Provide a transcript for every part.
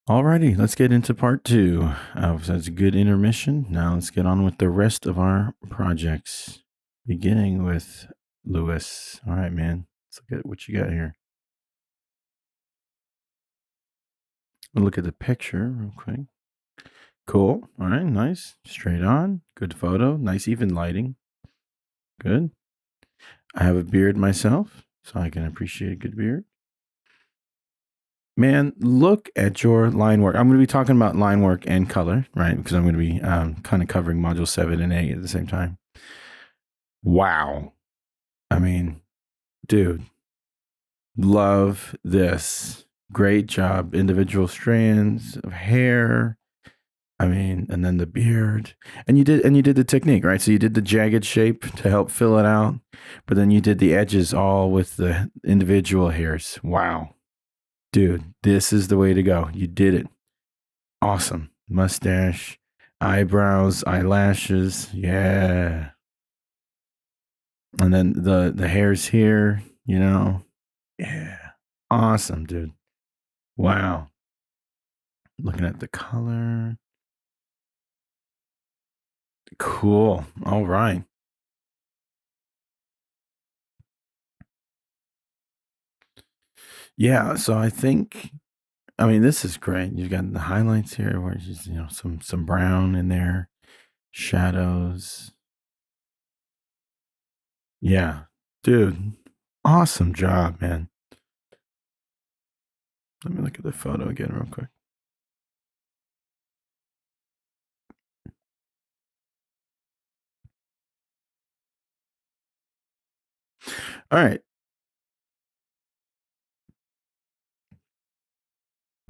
Alrighty, let's get into part two. That's a good intermission. Now let's get on with the rest of our projects. Beginning with Lewis. All right, man. Let's look at what you got here. We'll look at the picture real quick. Cool. All right, nice. Straight on. Good photo. Nice even lighting. Good. I have a beard myself, so I can appreciate a good beard. Man, look at your line work. I'm going to be talking about line work and color, right? Because I'm going to be kind of covering module 7 and 8 at the same time. Wow. I mean, dude, love this. Great job. Individual strands of hair. I mean, and then the beard. And you did the technique, right? So you did the jagged shape to help fill it out, but then you did the edges all with the individual hairs. Wow. Dude, this is the way to go. You did it. Awesome. Mustache, eyebrows, eyelashes. Yeah. And then the hairs here, Yeah. Awesome, dude. Wow. Looking at the color. Cool. All right. Yeah, so I mean this is great. You've got the highlights here where just, some brown in there, shadows. Yeah. Dude, awesome job, man. Let me look at the photo again real quick. All right.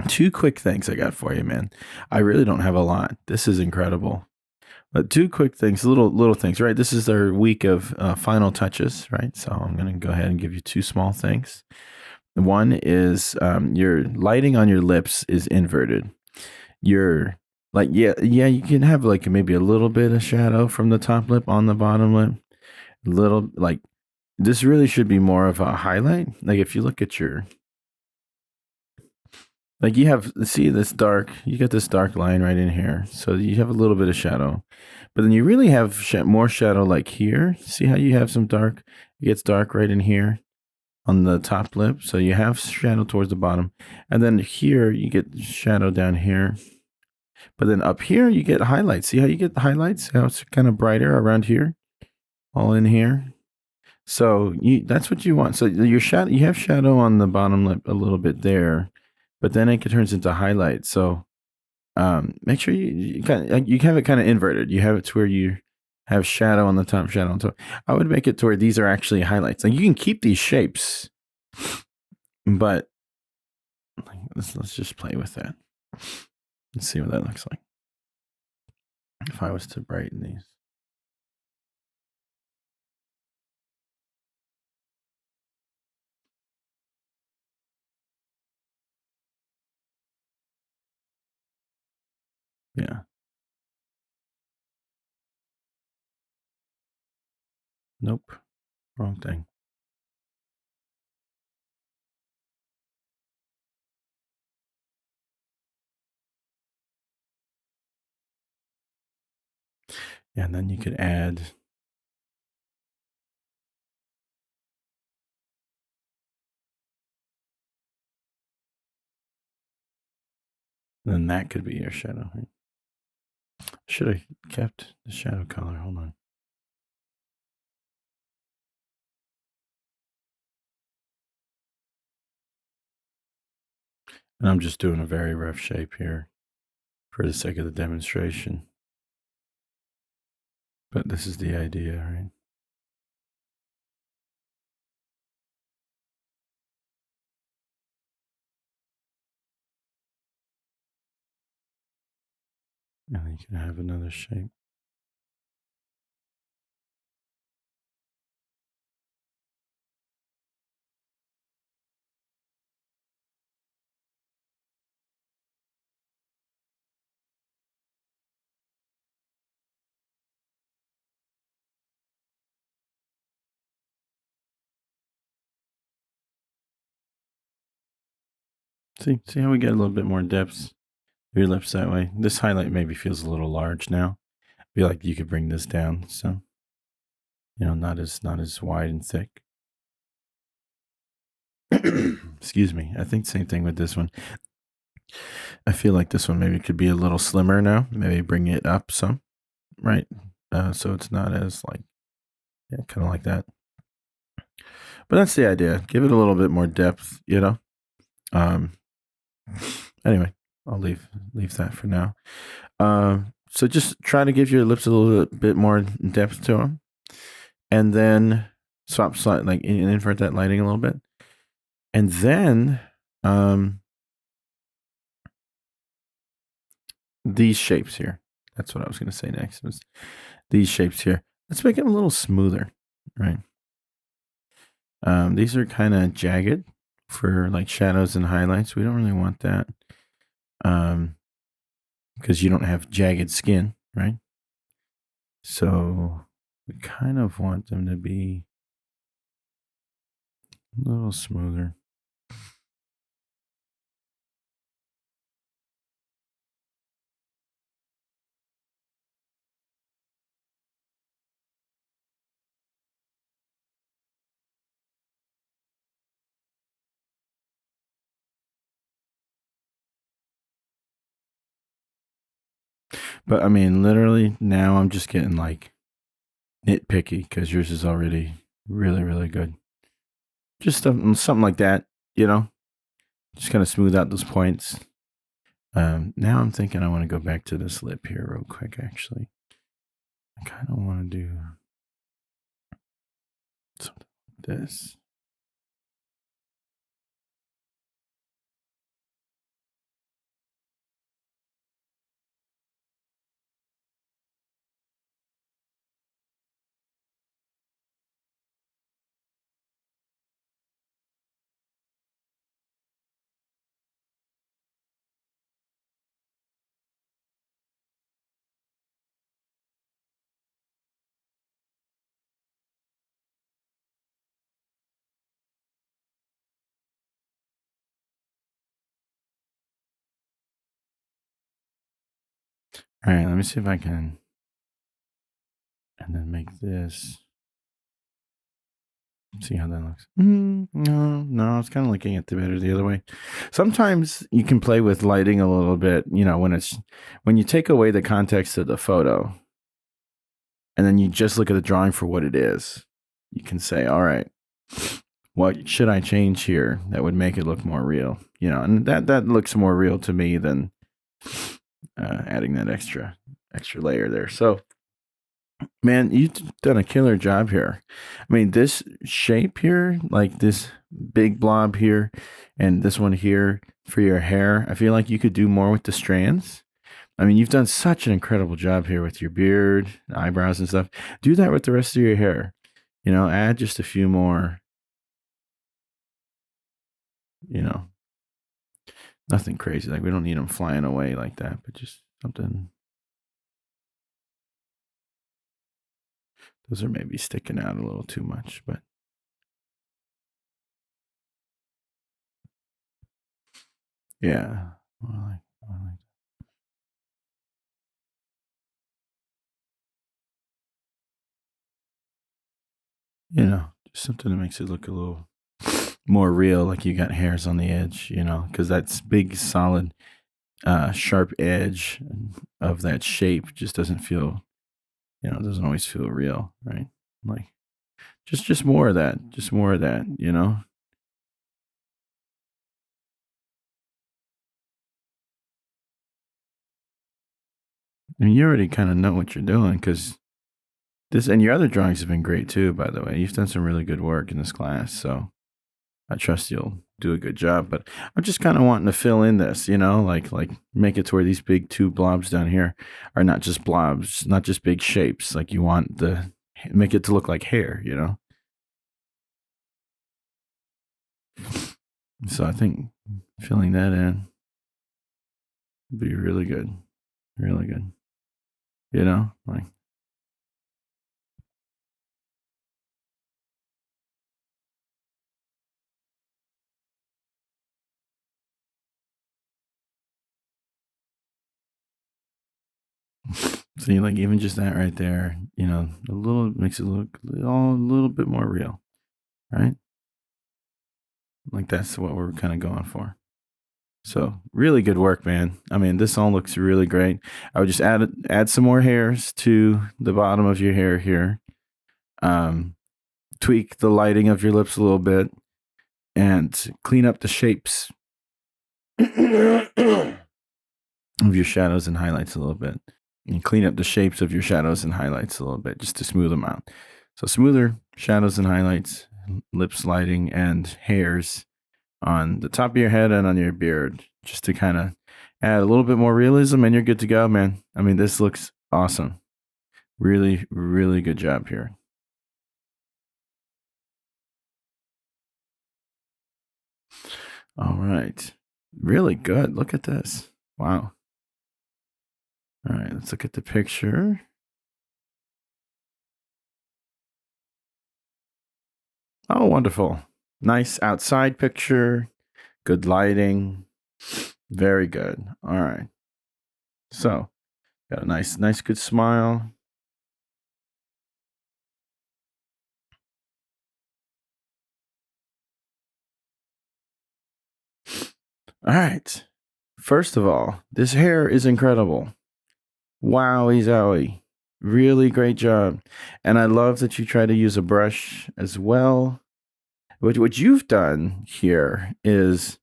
Two quick things I got for you, man. I really don't have a lot. This is incredible. But two quick things, little things, right? This is our week of final touches, right? So I'm going to go ahead and give you two small things. One is your lighting on your lips is inverted. You're like, yeah, you can have like maybe a little bit of shadow from the top lip on the bottom lip. Little like this really should be more of a highlight. Like if you look at your like you got this dark line right in here. So you have a little bit of shadow. But then you really have more shadow like here. See how you have some dark? It gets dark right in here on the top lip. So you have shadow towards the bottom. And then here you get shadow down here. But then up here you get highlights. See how you get the highlights? How it's kind of brighter around here, all in here. So that's what you want. So you have shadow on the bottom lip a little bit there, but then it turns into highlights. So make sure you have it kind of inverted. You have it to where you have shadow on the top, shadow on top. I would make it to where these are actually highlights. Like you can keep these shapes, but let's just play with that. Let's see what that looks like. If I was to brighten these. Yeah. Nope. Wrong thing. Yeah, and then you could add. Then that could be your shadow. Right? Should have kept the shadow color. Hold on. And I'm just doing a very rough shape here for the sake of the demonstration. But this is the idea, right? And then you can have another shape. See how we get a little bit more depth your lips that way. This highlight maybe feels a little large now. I feel like you could bring this down, so not as wide and thick. Excuse me. I think same thing with this one. I feel like this one maybe could be a little slimmer now. Maybe bring it up some, right? So it's not as like, yeah, kind of like that. But that's the idea. Give it a little bit more depth, Um, anyway, I'll leave that for now. So just try to give your lips a little bit more depth to them, and then like invert that lighting a little bit, and then these shapes here. That's what I was going to say next. Was these shapes here? Let's make them a little smoother, right? These are kind of jagged for like shadows and highlights. We don't really want that. Because you don't have jagged skin, right? So we kind of want them to be a little smoother. But I mean, literally now I'm just getting like nitpicky because yours is already really, really good. Just something like that, just kind of smooth out those points. Now I'm thinking I want to go back to this lip here real quick, actually. I kind of want to do something like this. All right, let me see if I can. And then make this. See how that looks. No, I was kind of looking at the better the other way. Sometimes you can play with lighting a little bit, when you take away the context of the photo and then you just look at the drawing for what it is. You can say, all right, what should I change here that would make it look more real? And that looks more real to me than adding that extra layer there. So man, you've done a killer job here. I mean, this shape here, like this big blob here and this one here for your hair, I feel like you could do more with the strands. I mean, you've done such an incredible job here with your beard, eyebrows, and stuff. Do that with the rest of your hair. Add just a few more, you know, nothing crazy. Like, we don't need them flying away like that, but just something. Those are maybe sticking out a little too much, but yeah. More like just something that makes it look a little more real, like you got hairs on the edge, because that's big, solid, sharp edge of that shape just doesn't feel, it doesn't always feel real, right? Like just more of that, I mean, you already kind of know what you're doing because this and your other drawings have been great too, by the way. You've done some really good work in this class, so I trust you'll do a good job. But I'm just kind of wanting to fill in this, like make it to where these big two blobs down here are not just blobs, not just big shapes. Like you want make it to look like hair. So I think filling that in would be really good, really good. Like So you like even just that right there, you know, a little makes it look all a little bit more real, right? Like that's what we're kind of going for. So really good work, man. I mean, this all looks really great. I would just add some more hairs to the bottom of your hair here. Um, Tweak the lighting of your lips a little bit, and clean up the shapes of your shadows and highlights a little bit. And clean up the shapes of your shadows and highlights a little bit just to smooth them out. So smoother shadows and highlights, lips lighting, and hairs on the top of your head and on your beard, just to kind of add a little bit more realism, and you're good to go, man. I mean, this looks awesome. Really, really good job here. All right. Really good. Look at this. Wow. All right, let's look at the picture. Oh, wonderful. Nice outside picture. Good lighting. Very good. All right. So, got a nice, good smile. All right. First of all, this hair is incredible. Wowie zowie. Really great job. And I love that you try to use a brush as well. What you've done here is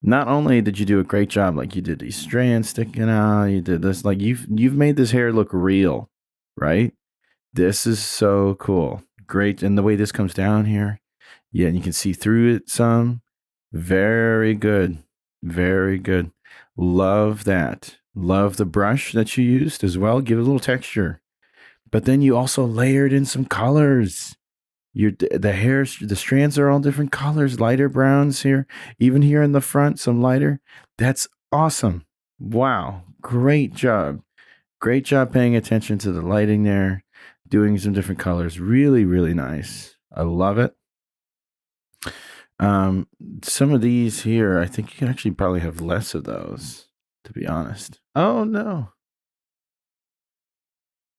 not only did you do a great job, like you did these strands sticking out, you did this, like you've made this hair look real, right? This is so cool. Great. And the way this comes down here, yeah, and you can see through it some. Very good. Very good. Love that. Love the brush that you used as well. Give it a little texture. But then you also layered in some colors. The hairs, the strands are all different colors, lighter browns here, even here in the front, some lighter. That's awesome. Wow. Great job. Great job paying attention to the lighting there, doing some different colors. Really, really nice. I love it. Some of these here, I think you can actually probably have less of those, to be honest. Oh no.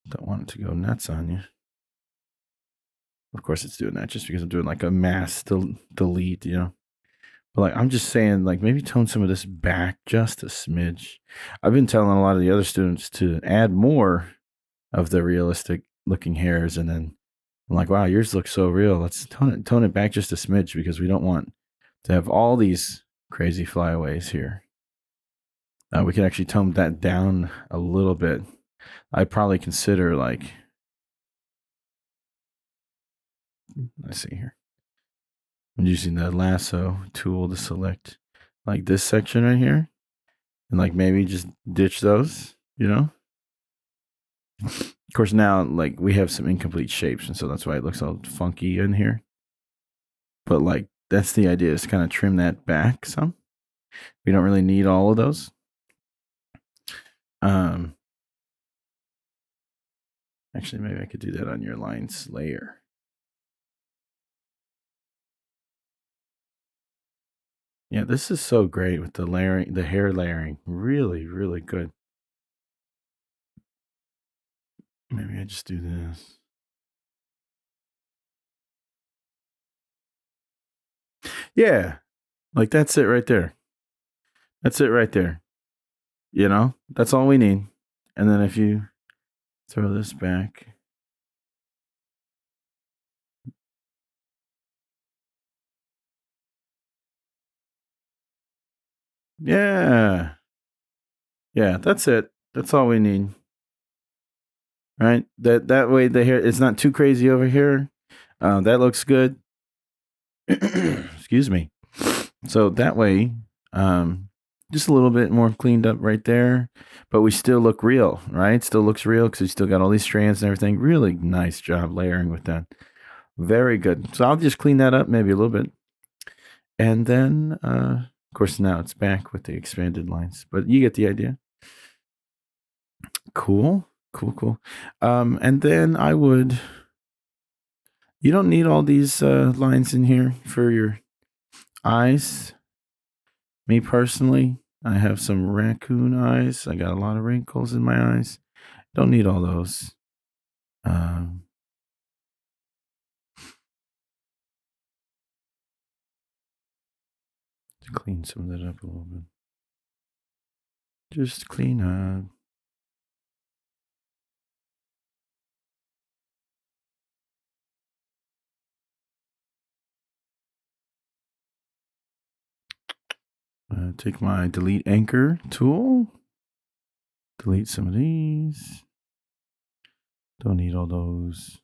Don't want it to go nuts on you. Of course it's doing that just because I'm doing like a mass delete, you know. But like I'm just saying, like maybe tone some of this back just a smidge. I've been telling a lot of the other students to add more of the realistic looking hairs, and then I'm like, wow, yours looks so real. Let's tone it back just a smidge because we don't want to have all these crazy flyaways here. We can actually tone that down a little bit. I'd probably consider like, let's see here. I'm using the lasso tool to select like this section right here, and like maybe just ditch those, you know. Of course, now like we have some incomplete shapes, and so that's why it looks all funky in here. But like that's the idea, is to kind of trim that back some. We don't really need all of those. Actually, maybe I could do that on your lines layer. Yeah, this is so great with the layering, the hair layering. Really, really good. Maybe I just do this. Yeah, like that's it right there. That's it right there. You know, that's all we need. And then if you throw this back. Yeah. Yeah, that's it. That's all we need. Right? That way the hair, it's not too crazy over here. That looks good. Excuse me. So that way, just a little bit more cleaned up right there, but we still look real, right? Still looks real because we still got all these strands and everything. Really nice job layering with that. Very good. So I'll just clean that up maybe a little bit. And then, of course, now it's back with the expanded lines, but you get the idea. Cool. And then you don't need all these lines in here for your eyes. Me personally, I have some raccoon eyes. I got a lot of wrinkles in my eyes. Don't need all those. Um, to clean some of that up a little bit. Just clean up. Take my delete anchor tool. Delete some of these. Don't need all those.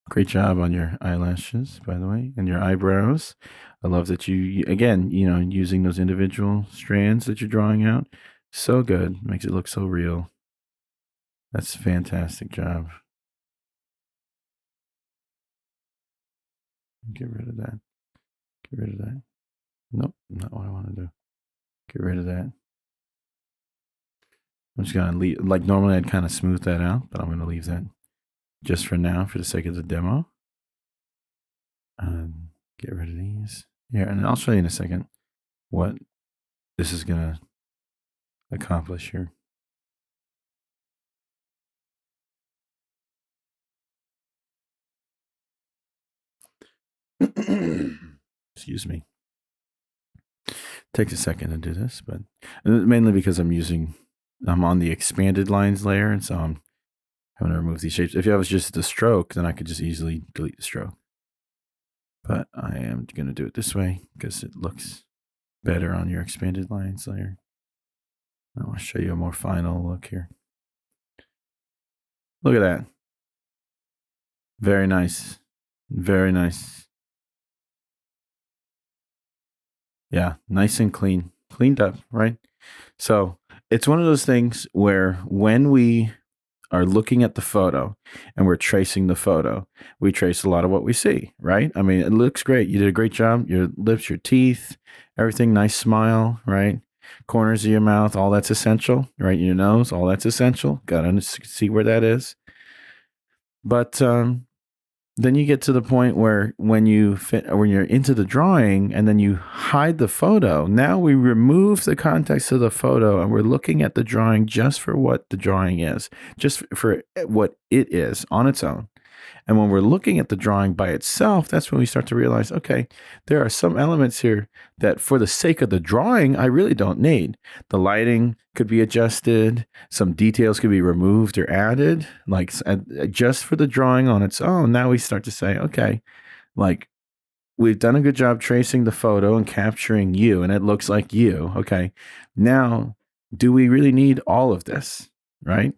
Great job on your eyelashes, by the way, and your eyebrows. I love that you, again, using those individual strands that you're drawing out. So good. Makes it look so real. That's a fantastic job. Get rid of that. Get rid of that. Nope, not what I want to do. Get rid of that. I'm just going to leave, like normally I'd kind of smooth that out, but I'm going to leave that just for now for the sake of the demo. Get rid of these. Yeah, and I'll show you in a second what this is going to accomplish here. Excuse me. Takes a second to do this, but mainly because I'm on the expanded lines layer, and so I'm having to remove these shapes. If I was just the stroke, then I could just easily delete the stroke. But I am going to do it this way because it looks better on your expanded lines layer. I want to show you a more final look here. Look at that. Very nice. Very nice. Yeah, nice and clean. Cleaned up, right? So it's one of those things where when we are looking at the photo and we're tracing the photo, we trace a lot of what we see, right? I mean, it looks great. You did a great job. Your lips, your teeth, everything, nice smile, right? Corners of your mouth, all that's essential, right? Your nose, all that's essential. Got to see where that is. But then you get to the point where when you're into the drawing and then you hide the photo, now we remove the context of the photo and we're looking at the drawing just for what the drawing is, just for what it is on its own. And when we're looking at the drawing by itself, that's when we start to realize, okay, there are some elements here that for the sake of the drawing, I really don't need. The lighting could be adjusted. Some details could be removed or added, like just for the drawing on its own. Now we start to say, okay, like we've done a good job tracing the photo and capturing you, and it looks like you. Okay, now do we really need all of this, right?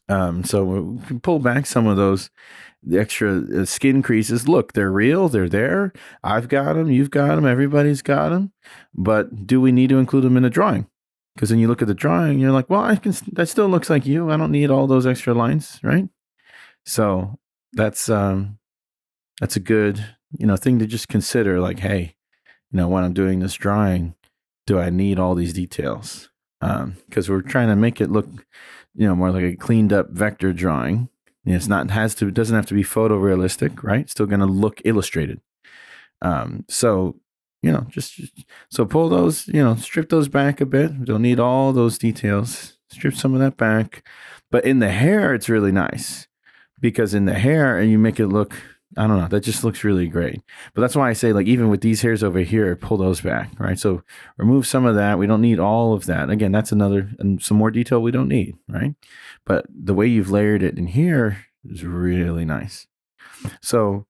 So we can pull back some of those extra skin creases. Look, they're real. They're there. I've got them. You've got them. Everybody's got them. But do we need to include them in a drawing? Because then you look at the drawing, you're like, well, that still looks like you. I don't need all those extra lines, right? So that's a good thing to just consider. Like, hey, when I'm doing this drawing, do I need all these details? Because we're trying to make it look more like a cleaned up vector drawing. It doesn't have to be photorealistic, right? It's still going to look illustrated. So pull those, strip those back a bit. We don't need all those details. Strip some of that back. But in the hair, it's really nice because in the hair, and you make it look, I don't know, that just looks really great. But that's why I say, like, even with these hairs over here, pull those back, right? So remove some of that. We don't need all of that. Again, that's and some more detail we don't need, right? But the way you've layered it in here is really nice. So,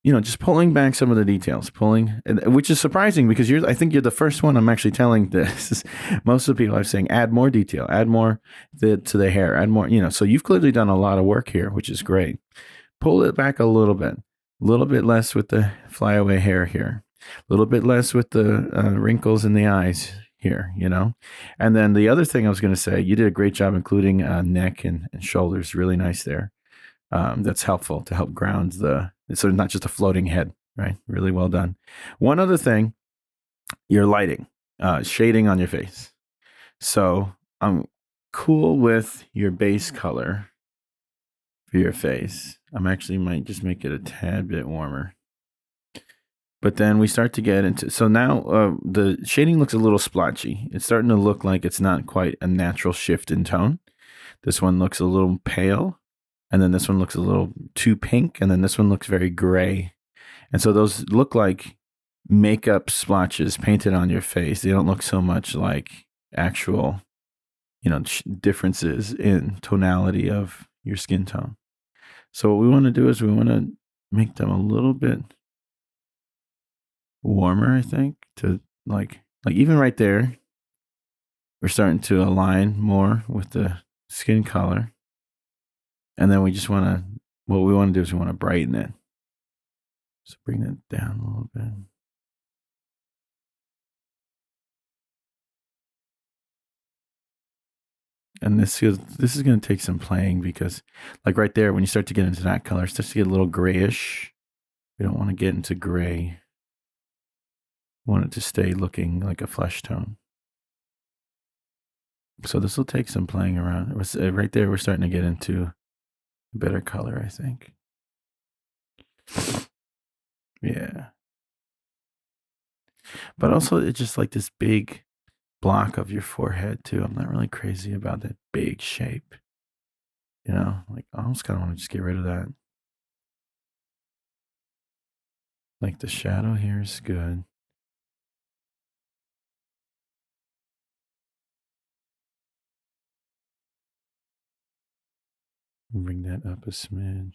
just pulling back some of the details, which is surprising because I think you're the first one I'm actually telling this. Most of the people are saying, add more detail, add more to the hair, add more, so you've clearly done a lot of work here, which is great. Pull it back a little bit less with the flyaway hair here, a little bit less with the wrinkles in the eyes here, And then the other thing I was going to say, you did a great job including neck and shoulders, really nice there. That's helpful to help ground so not just a floating head, right? Really well done. One other thing, your lighting, shading on your face. So I'm cool with your base color for your face. I'm actually might just make it a tad bit warmer. But then we start to get into, so now the shading looks a little splotchy. It's starting to look like it's not quite a natural shift in tone. This one looks a little pale, and then this one looks a little too pink, and then this one looks very gray. And so those look like makeup splotches painted on your face. They don't look so much like actual, differences in tonality of your skin tone. So what we want to do is we want to make them a little bit warmer, I think, to like even right there, we're starting to align more with the skin color. And then we just want to, what we want to do is we want to brighten it. So bring that down a little bit. And this is going to take some playing because, like right there, when you start to get into that color, it starts to get a little grayish. We don't want to get into gray. We want it to stay looking like a flesh tone. So this will take some playing around. It was right there. We're starting to get into a better color, I think. Yeah. But also, it's just like this big block of your forehead too. I'm not really crazy about that big shape. Like I almost kind of want to just get rid of that. Like the shadow here is good. Bring that up a smidge.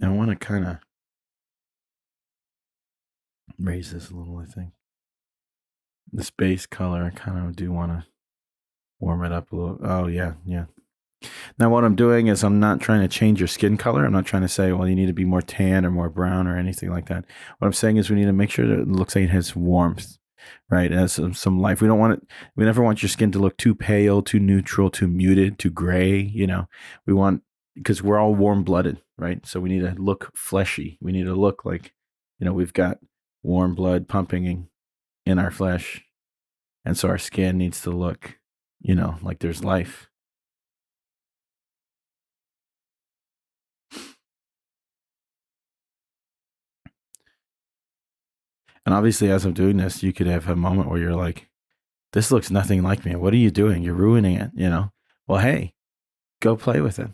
I want to kind of raise this a little, I think. This base color, I kind of do want to warm it up a little. Oh, yeah, yeah. Now, what I'm doing is I'm not trying to change your skin color. I'm not trying to say, well, you need to be more tan or more brown or anything like that. What I'm saying is we need to make sure that it looks like it has warmth, right? It has some life. We don't want it, we never want your skin to look too pale, too neutral, too muted, too gray. We want, because we're all warm blooded, right? So we need to look fleshy. We need to look like, we've got warm blood pumping in our flesh. And so our skin needs to look, like there's life. And obviously, as I'm doing this, you could have a moment where you're like, this looks nothing like me. What are you doing? You're ruining it. Well, hey, go play with it.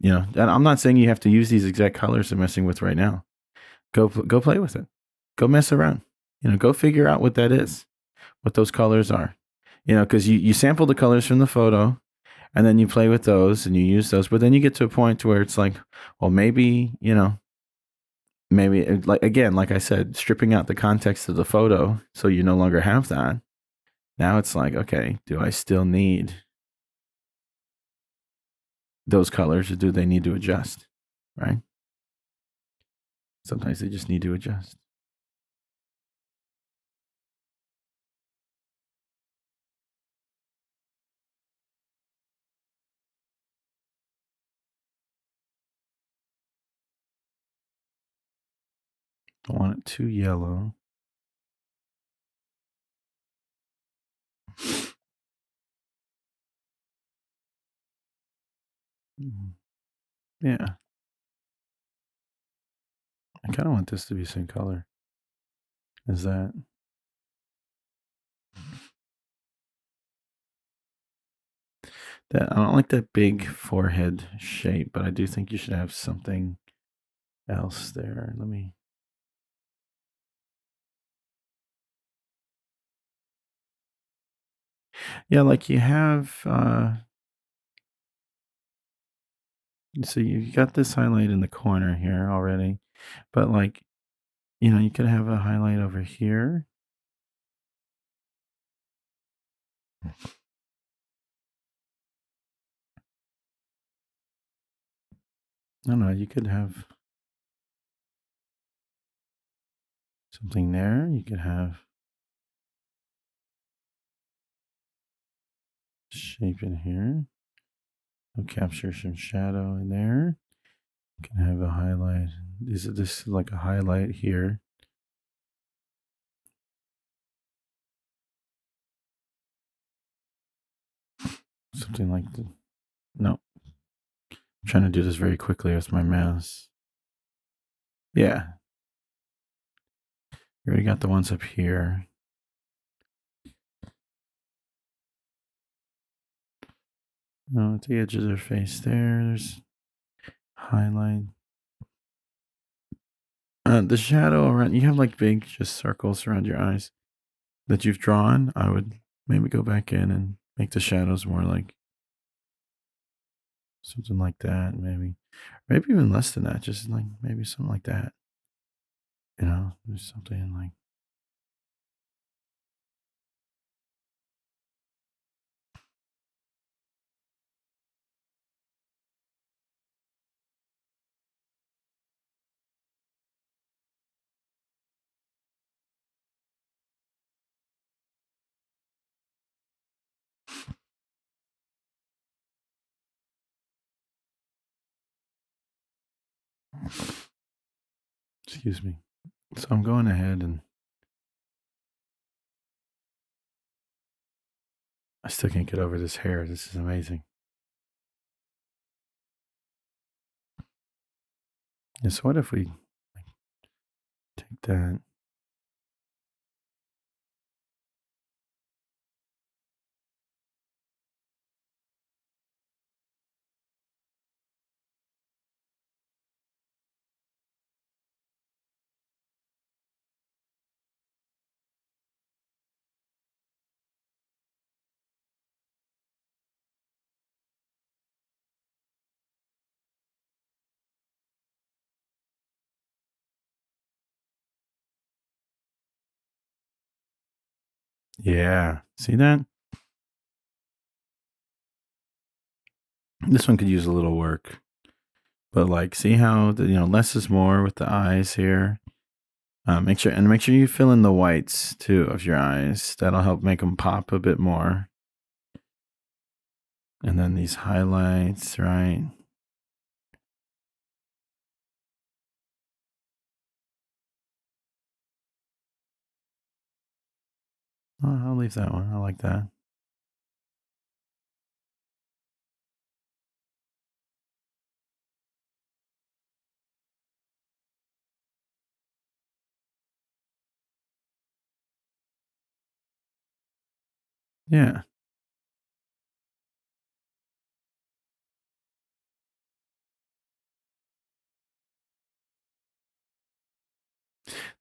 And I'm not saying you have to use these exact colors I'm messing with right now. Go play with it. Go mess around. Go figure out what that is, what those colors are. Because you sample the colors from the photo and then you play with those and you use those. But then you get to a point where it's like, well, maybe, maybe like I said, stripping out the context of the photo so you no longer have that. Now it's like, okay, do I still need those colors or do they need to adjust? Right? Sometimes they just need to adjust. Don't want it too yellow. Yeah. I kind of want this to be the same color as that. I don't like that big forehead shape, but I do think you should have something else there. Let me. Yeah, like you have. So you got this highlight in the corner here already, but like, you could have a highlight over here. No, you could have something there. You could have shape in here. We'll capture some shadow in there. You can have a highlight. This is like a highlight here. Something like that. No, trying to do this very quickly with my mouse. Yeah. You already got the ones up here. No, at the edge of their face there. There's highlight. The shadow around, you have like big just circles around your eyes that you've drawn. I would maybe go back in and make the shadows more like something like that, maybe. Maybe even less than that, just like maybe something like that. You know, just something like. Excuse me. So I'm going ahead and I still can't get over this hair. This is amazing. Yeah, so what if we take that? Yeah. See that? This one could use a little work. But like, see how less is more with the eyes here. Make sure you fill in the whites too of your eyes. That'll help make them pop a bit more. And then these highlights, right? Oh, I'll leave that one. I like that. Yeah.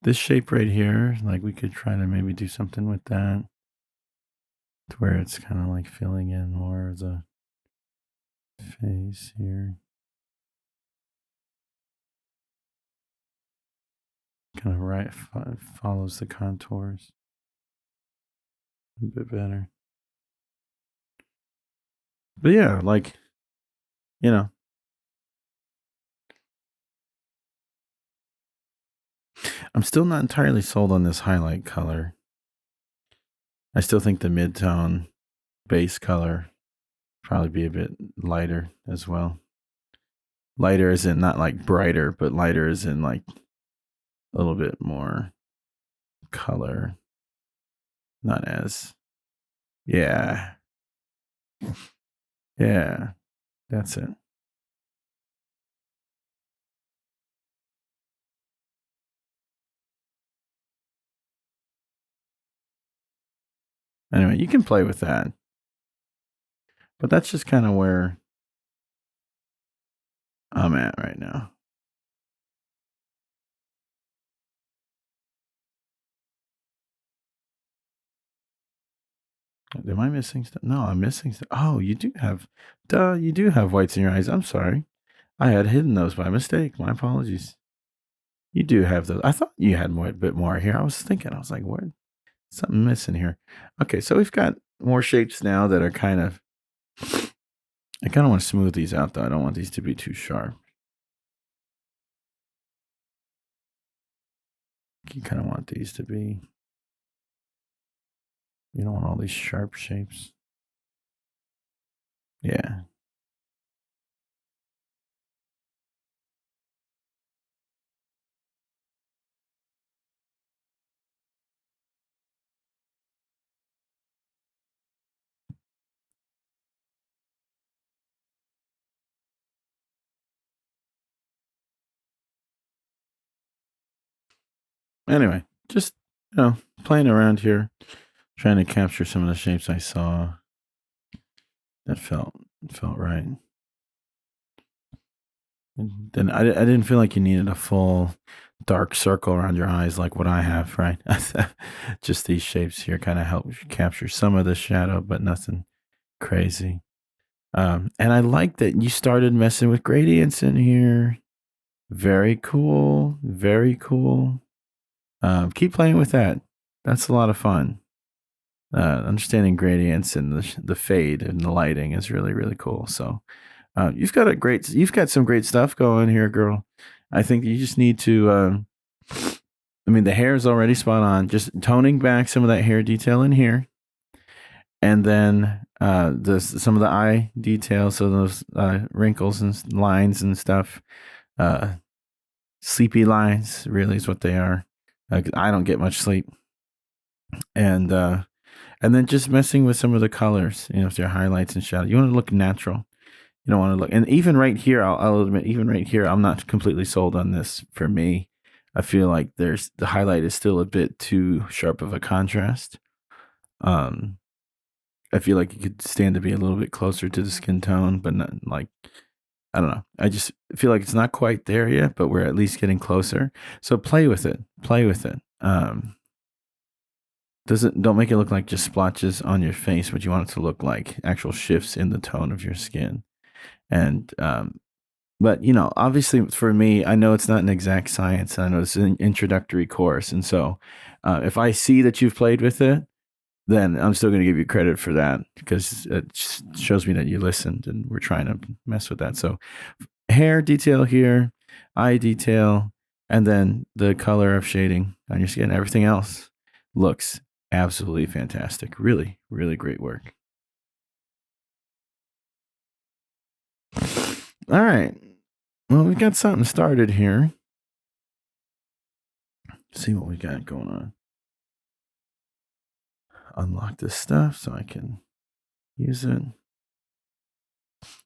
This shape right here, like we could try to maybe do something with that to where it's kind of like filling in more of the face here. Kind of right follows the contours a bit better. But yeah, like, you know, I'm still not entirely sold on this highlight color. I still think the mid-tone base color probably be a bit lighter as well. Lighter as in not like brighter, but lighter as in like a little bit more color. Not as. Yeah. Yeah. That's it. Anyway, you can play with that. But that's just kind of where I'm at right now. Am I missing stuff? No, I'm missing stuff. Oh, you do have, you do have whites in your eyes. I'm sorry. I had hidden those by mistake. My apologies. You do have those. I thought you had a bit more here. I was thinking, I was like, what? Something missing here. Okay, so we've got more shapes now that are kind of, I kind of want to smooth these out though. I don't want these to be too sharp. You kind of want these to be, you don't want all these sharp shapes. Yeah. Anyway, just, playing around here, trying to capture some of the shapes I saw that felt right. And then I didn't feel like you needed a full dark circle around your eyes like what I have, right? Just these shapes here kind of help capture some of the shadow, but nothing crazy. And I like that you started messing with gradients in here. Very cool. Very cool. Keep playing with that. That's a lot of fun. Understanding gradients and the fade and the lighting is really, really cool. So you've got some great stuff going here, girl. I think you just need to. I mean, the hair is already spot on. Just toning back some of that hair detail in here, and then some of the eye detail, so those wrinkles and lines and stuff. Sleepy lines really is what they are. I don't get much sleep, and then just messing with some of the colors, if they're highlights and shadows. You want to look natural. You don't want to look, and even right here, I'll admit, even right here, I'm not completely sold on this. For me, I feel like the highlight is still a bit too sharp of a contrast. Um, I feel like it could stand to be a little bit closer to the skin tone, but not like, I don't know. I just feel like it's not quite there yet, but we're at least getting closer. So play with it. Play with it. Don't make it look like just splotches on your face, but you want it to look like actual shifts in the tone of your skin. And but obviously for me, I know it's not an exact science. I know it's an introductory course, and so if I see that you've played with it, then I'm still going to give you credit for that because it shows me that you listened and we're trying to mess with that. So hair detail here, eye detail, and then the color of shading on your skin. Everything else looks absolutely fantastic. Really, really great work. All right. Well, we got something started here. See what we got going on. Unlock this stuff so I can use it.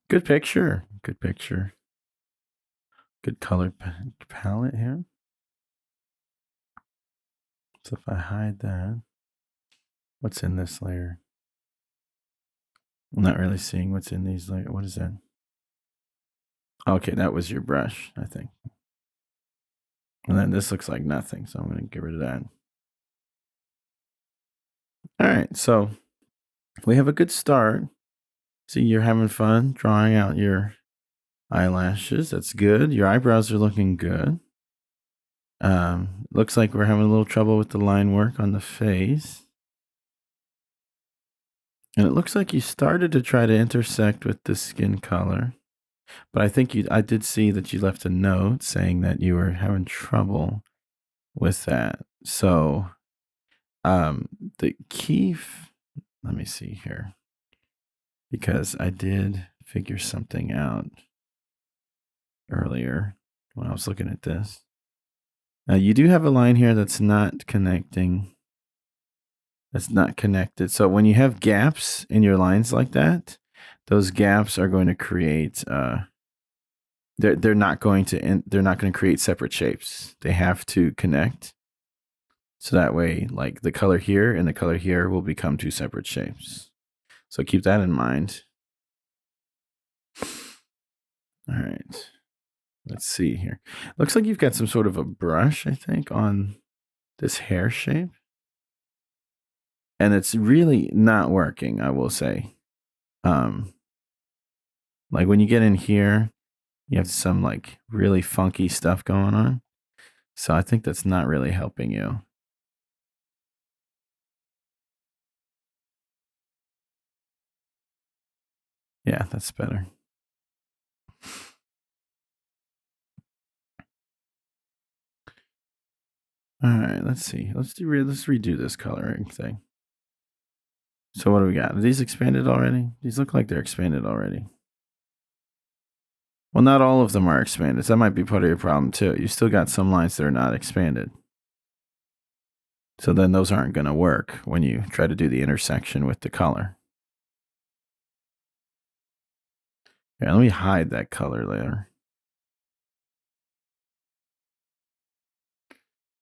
Good picture. Good picture. Good color palette here. So if I hide that, what's in this layer? I'm not really seeing what's in these layers. What is that? Okay, that was your brush, I think. And then this looks like nothing, so I'm going to get rid of that. All right, so we have a good start. See, you're having fun drawing out your eyelashes. That's good. Your eyebrows are looking good. Looks like we're having a little trouble with the line work on the face. And it looks like you started to try to intersect with the skin color. But I think I did see that you left a note saying that you were having trouble with that. So the key, let me see here, because I did figure something out earlier when I was looking at this. Now you do have a line here that's not connecting. That's not connected. So when you have gaps in your lines like that, those gaps are going to create they're not going to create separate shapes. They have to connect. So that way, like the color here and the color here will become two separate shapes. So keep that in mind. All right. Let's see here. Looks like you've got some sort of a brush, I think, on this hair shape. And it's really not working, I will say. Like when you get in here, you have some like really funky stuff going on. So I think that's not really helping you. Yeah, that's better. All right, let's see. Let's redo this coloring thing. So what do we got? Are these expanded already? These look like they're expanded already. Well, not all of them are expanded. So that might be part of your problem too. You still got some lines that are not expanded. So then those aren't going to work when you try to do the intersection with the color. Yeah, let me hide that color layer.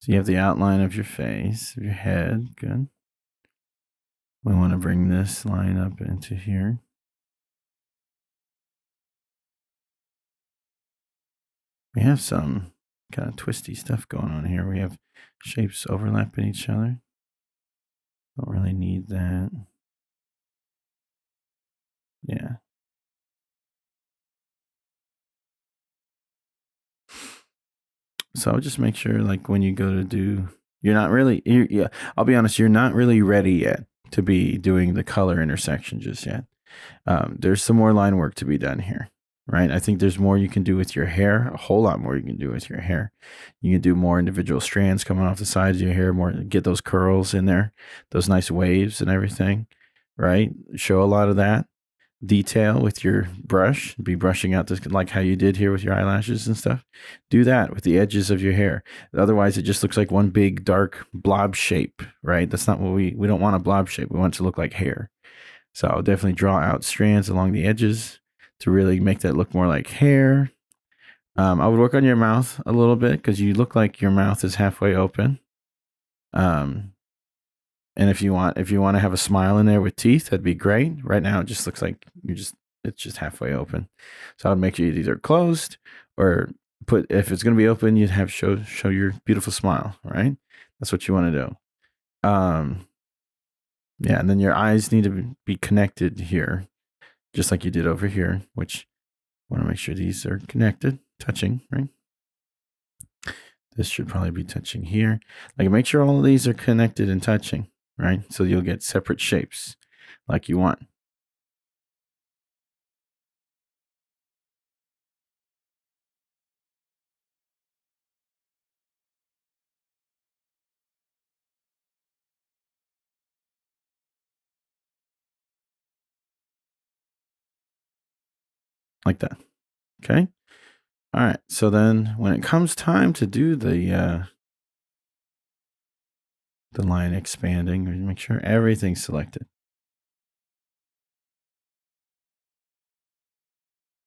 So you have the outline of your face, of your head. Good. We want to bring this line up into here. We have some kind of twisty stuff going on here. We have shapes overlapping each other. Don't really need that. Yeah. So just make sure, like, when you go to do, yeah, I'll be honest, you're not really ready yet to be doing the color intersection just yet. There's some more line work to be done here, right? I think there's more you can do with your hair, a whole lot more you can do with your hair. You can do more individual strands coming off the sides of your hair, more, get those curls in there, those nice waves and everything, right? Show a lot of that detail with your brush, be brushing out this, like how you did here with your eyelashes and stuff. Do that with the edges of your hair. Otherwise it just looks like one big dark blob shape, right? That's not what we don't want. A blob shape. We want it to look like hair. So I'll definitely draw out strands along the edges to really make that look more like hair. I would work on your mouth a little bit because you look like your mouth is halfway open. And if you want to have a smile in there with teeth, that'd be great. Right now, it just looks like it's just halfway open. So I would make sure it's either closed or if it's going to be open, you'd have show your beautiful smile, right? That's what you want to do. Yeah, and then your eyes need to be connected here, just like you did over here, which I want to make sure these are connected, touching, right? This should probably be touching here. Like, make sure all of these are connected and touching, right? So you'll get separate shapes like you want. Like that. Okay. All right. So then when it comes time to do the line expanding, make sure everything's selected.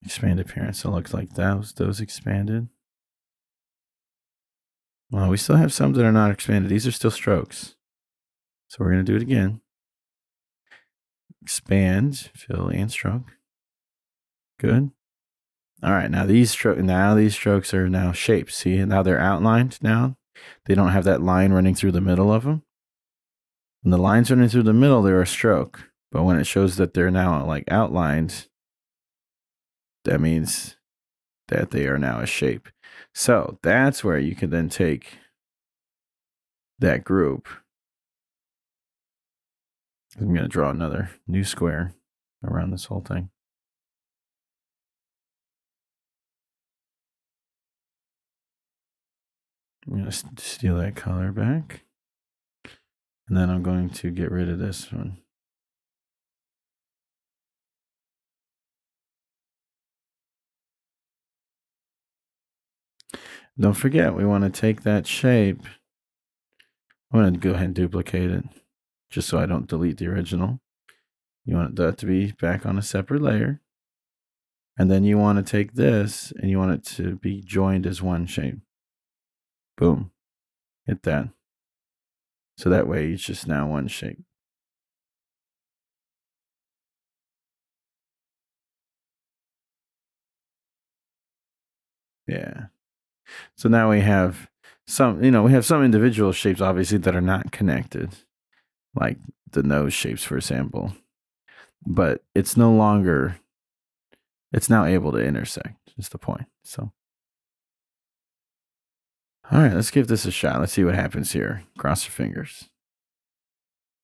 Expand appearance. So it looks like those expanded. Well, we still have some that are not expanded. These are still strokes. So we're going to do it again. Expand, fill, and stroke. Good. All right. Now these strokes are now shapes. See, now they're outlined now. They don't have that line running through the middle of them. When the lines running through the middle, they're a stroke. But when it shows that they're now like outlined, that means that they are now a shape. So that's where you can then take that group. I'm going to draw another new square around this whole thing. I'm going to steal that color back. And then I'm going to get rid of this one. Don't forget, we want to take that shape. I'm going to go ahead and duplicate it just so I don't delete the original. You want that to be back on a separate layer. And then you want to take this and you want it to be joined as one shape. Boom. Hit that. So that way it's just now one shape. Yeah. So now we have some individual shapes, obviously, that are not connected, like the nose shapes, for example. But it's now able to intersect, is the point. So, all right, let's give this a shot. Let's see what happens here. Cross your fingers.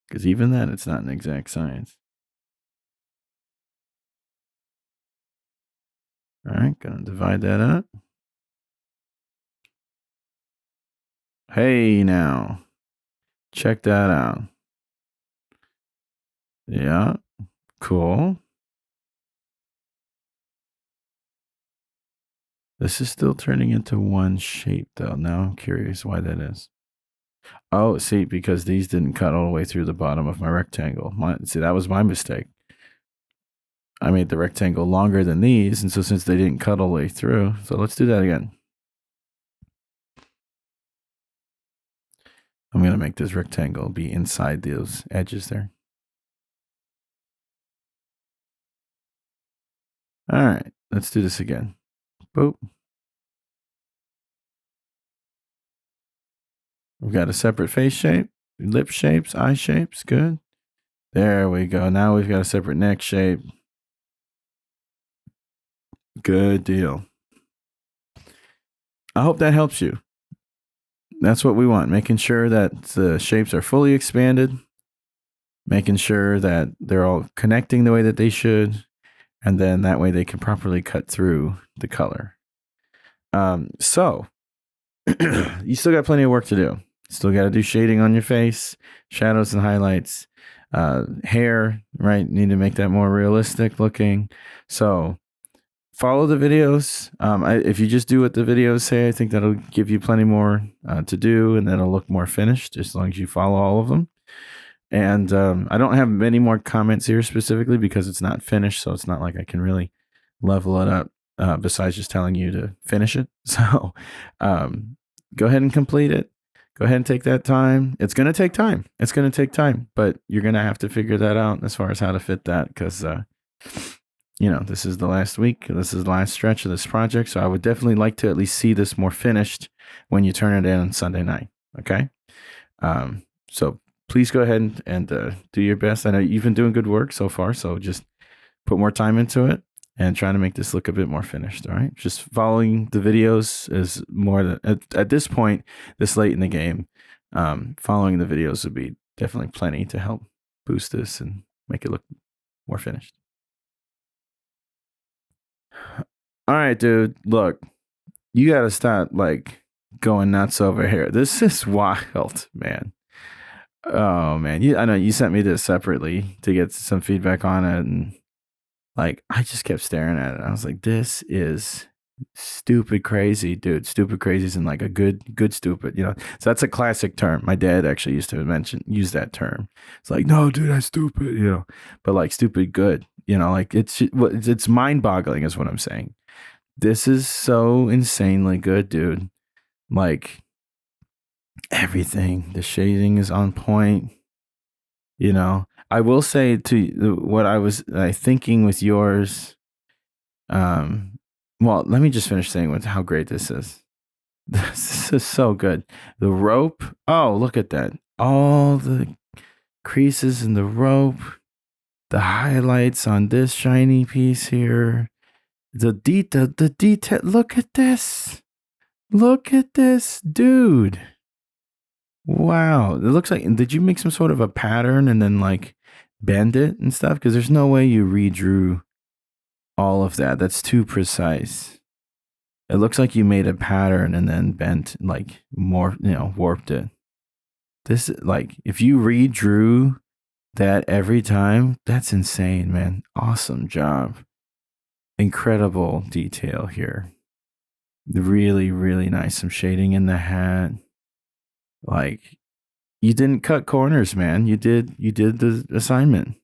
Because even then, it's not an exact science. All right, gonna divide that up. Hey, now, check that out. Yeah, cool. This is still turning into one shape, though. Now I'm curious why that is. Oh, see, because these didn't cut all the way through the bottom of my rectangle. See, that was my mistake. I made the rectangle longer than these, and so since they didn't cut all the way through, so let's do that again. I'm going to make this rectangle be inside those edges there. All right, let's do this again. Boop. We've got a separate face shape, lip shapes, eye shapes. Good. There we go. Now we've got a separate neck shape. Good deal. I hope that helps you. That's what we want, making sure that the shapes are fully expanded, making sure that they're all connecting the way that they should, and then that way they can properly cut through the color. So you still got plenty of work to do. Still got to do shading on your face, shadows and highlights, hair, right? Need to make that more realistic looking. So follow the videos. If you just do what the videos say, I think that'll give you plenty more to do, and that'll look more finished as long as you follow all of them. And I don't have many more comments here specifically because it's not finished, so it's not like I can really level it up besides just telling you to finish it. So go ahead and complete it. Go ahead and take that time. It's going to take time. It's going to take time, but you're going to have to figure that out as far as how to fit that because, this is the last week. This is the last stretch of this project. So I would definitely like to at least see this more finished when you turn it in on Sunday night. Okay. So please go ahead and do your best. I know you've been doing good work so far. So just put more time into it and trying to make this look a bit more finished. All right. Just following the videos is more than at this point, this late in the game, following the videos would be definitely plenty to help boost this and make it look more finished. All right, dude. Look, you got to stop going nuts over here. This is wild, man. Oh man, I know you sent me this separately to get some feedback on it, and I just kept staring at it. I was like, "This is stupid crazy, dude. Stupid crazy is in a good stupid, So that's a classic term. My dad actually used to use that term. It's like, no, dude, that's stupid, but stupid good, it's mind boggling is what I'm saying. This is so insanely good, dude. Everything, the shading is on point. I will say to what I was thinking with yours. Well, let me just finish saying how great this is. This is so good. The rope. Oh, look at that. All the creases in the rope. The highlights on this shiny piece here. The detail. Look at this. Look at this, dude. Wow. It looks like, did you make some sort of a pattern and then bend it and stuff? Because there's no way you redrew all of that. That's too precise. It looks like you made a pattern and then bent more, warped it. This if you redrew that every time, that's insane, man. Awesome job. Incredible detail here. Really, really nice. Some shading in the hat. You didn't cut corners, man. You did the assignment.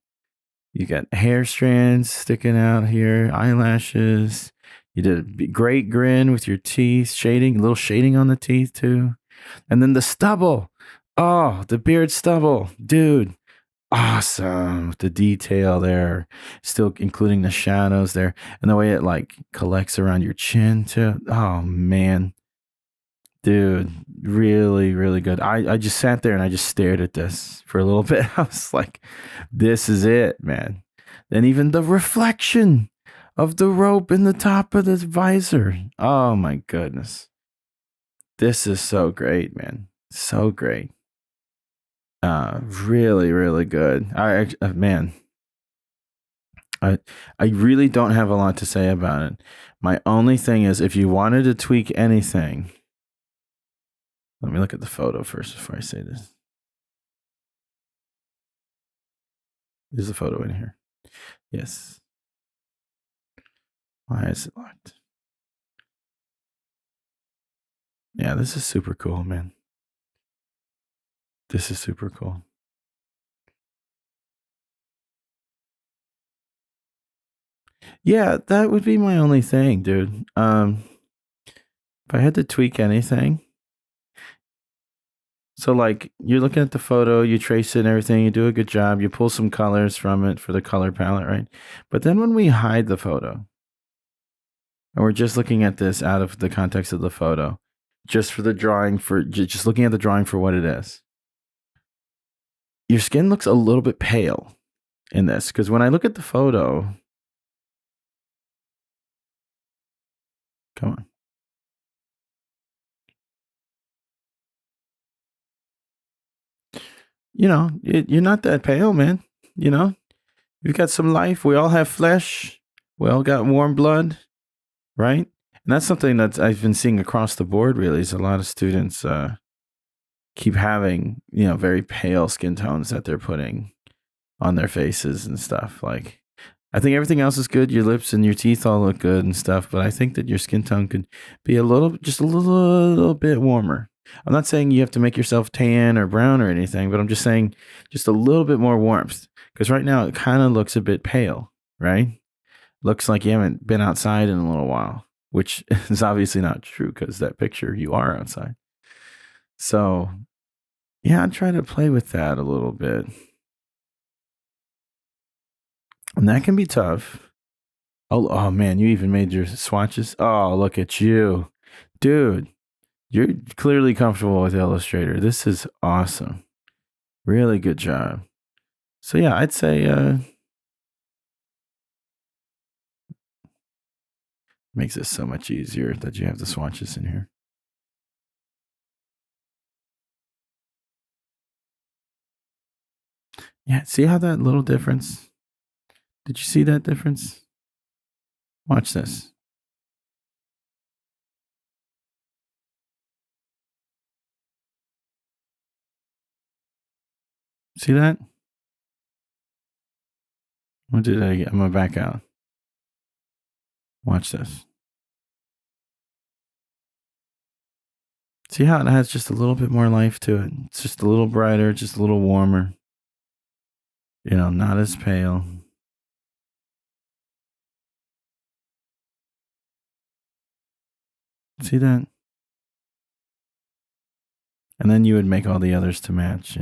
You got hair strands sticking out here, eyelashes. You did a great grin with your teeth, shading, a little shading on the teeth too. And then the stubble. Oh, the beard stubble. Dude, awesome. The detail there, still including the shadows there. And the way it collects around your chin too. Oh, man. Dude, really, really good. I just sat there and I just stared at this for a little bit. I was like, this is it, man. And even the reflection of the rope in the top of this visor. Oh my goodness. This is so great, man. So great. Really, really good. Man, I really don't have a lot to say about it. My only thing is if you wanted to tweak anything, let me look at the photo first before I say this. There's a photo in here. Yes. Why is it locked? Yeah, this is super cool, man. This is super cool. Yeah, that would be my only thing, dude. If I had to tweak anything, So like you're looking at the photo, you trace it and everything, you do a good job, you pull some colors from it for the color palette, right? But then when we hide the photo, and we're just looking at this out of the context of the photo, just for the drawing, for just looking at the drawing for what it is, your skin looks a little bit pale in this. Because when I look at the photo, come on. You're not that pale, man. You've got some life. We all have flesh. We all got warm blood, right? And that's something that I've been seeing across the board, really, is a lot of students keep having, very pale skin tones that they're putting on their faces and stuff. Like, I think everything else is good. Your lips and your teeth all look good and stuff, but I think that your skin tone could be just a little bit warmer. I'm not saying you have to make yourself tan or brown or anything, but I'm just saying just a little bit more warmth. Because right now it kind of looks a bit pale, right? Looks like you haven't been outside in a little while, which is obviously not true because that picture you are outside. So, yeah, I try to play with that a little bit. And that can be tough. Oh man, you even made your swatches? Oh, look at you. Dude, you're clearly comfortable with Illustrator. This is awesome. Really good job. So yeah, I'd say makes it so much easier that you have the swatches in here. Yeah, see how that little difference? Did you see that difference? Watch this. See that? What did I get? I'm gonna back out. Watch this. See how it has just a little bit more life to it? It's just a little brighter, just a little warmer. Not as pale. See that? And then you would make all the others to match.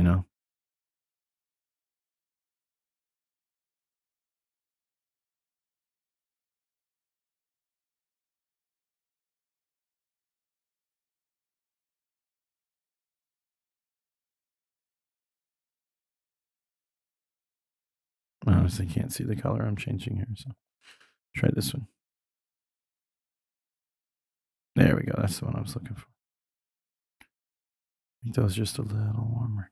I honestly can't see the color I'm changing here, so try this one. There we go. That's the one I was looking for. I think that was just a little warmer.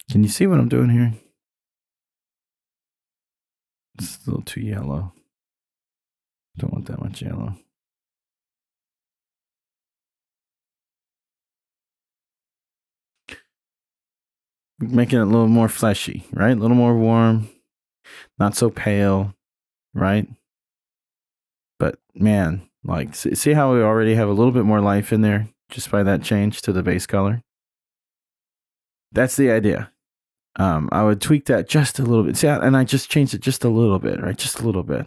Can you see what I'm doing here? It's a little too yellow. Don't want that much yellow. Making it a little more fleshy, right? A little more warm, not so pale, right? But man, like, see how we already have a little bit more life in there just by that change to the base color? That's the idea. I would tweak that just a little bit. See, and I just changed it just a little bit, right? Just a little bit.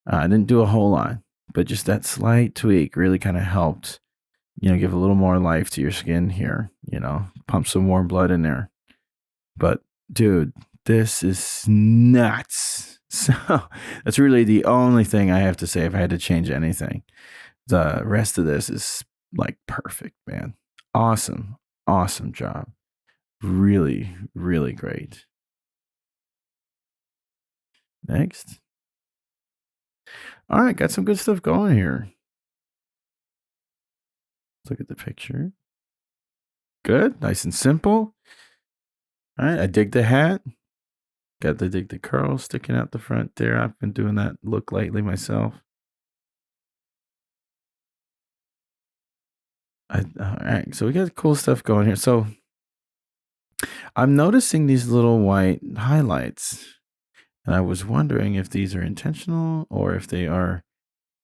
I didn't do a whole lot, but just that slight tweak really kind of helped, give a little more life to your skin here, pump some warm blood in there. But dude, this is nuts. So that's really the only thing I have to say if I had to change anything. The rest of this is like perfect, man. Awesome. Awesome job. Really, really great. Next. All right, got some good stuff going here. Let's look at the picture. Good, nice and simple. All right, I dig the hat. Got to dig the curls sticking out the front there. I've been doing that look lately myself. All right, so we got cool stuff going here. So I'm noticing these little white highlights, and I was wondering if these are intentional or if they are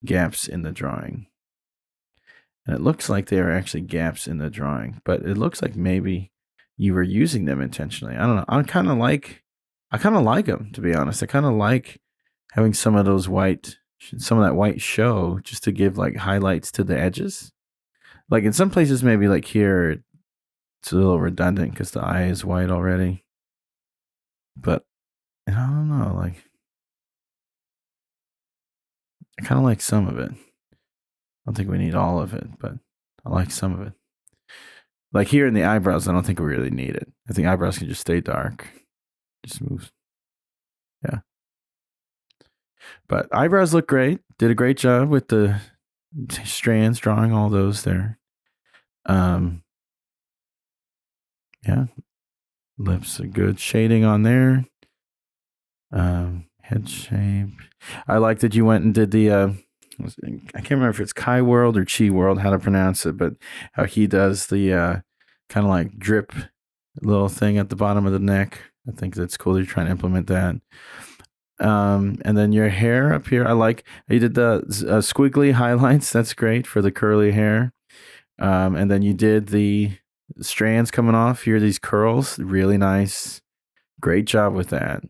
gaps in the drawing. And it looks like they are actually gaps in the drawing, but it looks like maybe you were using them intentionally. I don't know. I kind of like them, to be honest. I kind of like having some of that white show just to give like highlights to the edges. Like in some places, maybe like here, it's a little redundant because the eye is white already. But I don't know, like I kind of like some of it. I don't think we need all of it, but I like some of it. Like here in the eyebrows, I don't think we really need it. I think eyebrows can just stay dark. Just moves. Yeah. But eyebrows look great. Did a great job with the strands, drawing all those there. Yeah. Lips are good. Shading on there. Head shape. I like that you went and did the I can't remember if it's Kai World or Chi World, how to pronounce it, but how he does the kind of like drip little thing at the bottom of the neck. I think that's cool. You're trying to implement that. And then your hair up here, I like you did the squiggly highlights. That's great for the curly hair. And then you did the strands coming off here, these curls, really nice. Great job with that.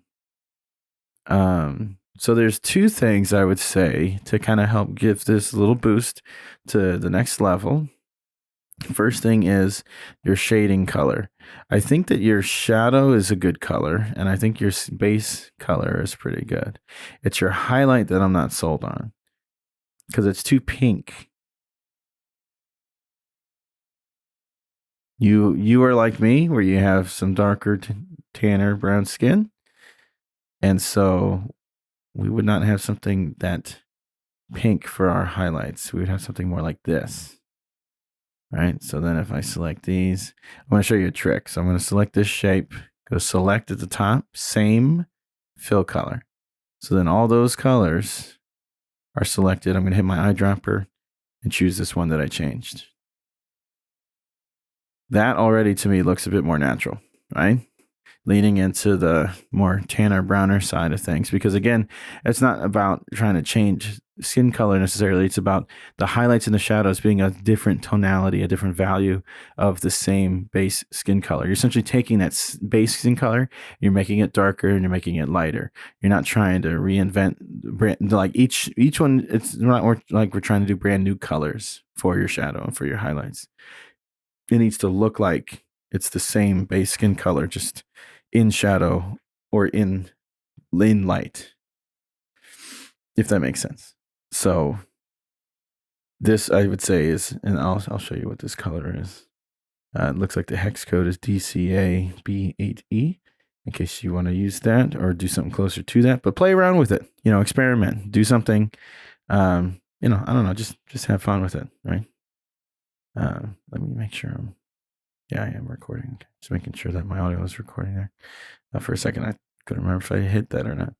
So there's two things I would say to kind of help give this little boost to the next level. First thing is your shading color. I think that your shadow is a good color, and I think your base color is pretty good. It's your highlight that I'm not sold on because it's too pink. You are like me, where you have some darker tanner brown skin, and so we would not have something that pink for our highlights. We would have something more like this. Right. So then if I select these, I'm going to show you a trick. So I'm going to select this shape, go select at the top, same fill color. So then all those colors are selected. I'm going to hit my eyedropper and choose this one that I changed. That already to me looks a bit more natural, right? Leaning into the more tanner, browner side of things. Because again, it's not about trying to change skin color necessarily. It's about the highlights and the shadows being a different tonality, a different value of the same base skin color. You're essentially taking that base skin color, you're making it darker and you're making it lighter. You're not trying to reinvent like each one. It's not like we're trying to do brand new colors for your shadow and for your highlights. It needs to look like it's the same base skin color, just in shadow or in light, if that makes sense. So this, I would say, is, and I'll show you what this color is. It looks like the hex code is DCA-B8E, in case you want to use that or do something closer to that. But play around with it, experiment, do something. I don't know, just have fun with it, right? Let me make sure I am recording. Okay. Just making sure that my audio is recording there. For a second, I couldn't remember if I hit that or not.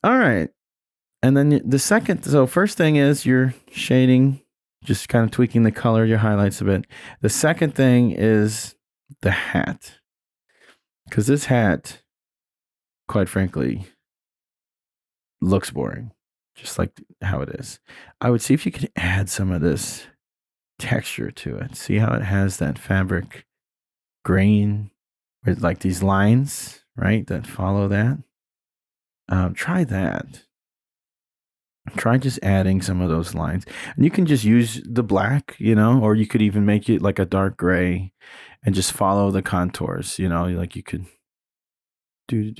All right. And then first thing is your shading, just kind of tweaking the color of your highlights a bit. The second thing is the hat. Because this hat, quite frankly, looks boring, just like how it is. I would see if you could add some of this texture to it. See how it has that fabric grain with like these lines, right, that follow that. Try that. Try just adding some of those lines, and you can just use the black, or you could even make it like a dark gray and just follow the contours, like you could do.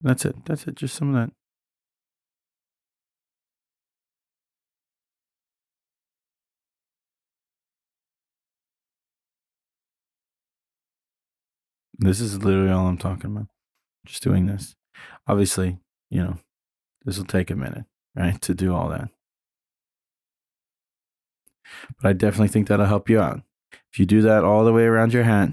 That's it. Just some of that. This is literally all I'm talking about. Just doing this. Obviously, this will take a minute, right, to do all that. But I definitely think that'll help you out. If you do that all the way around your hat,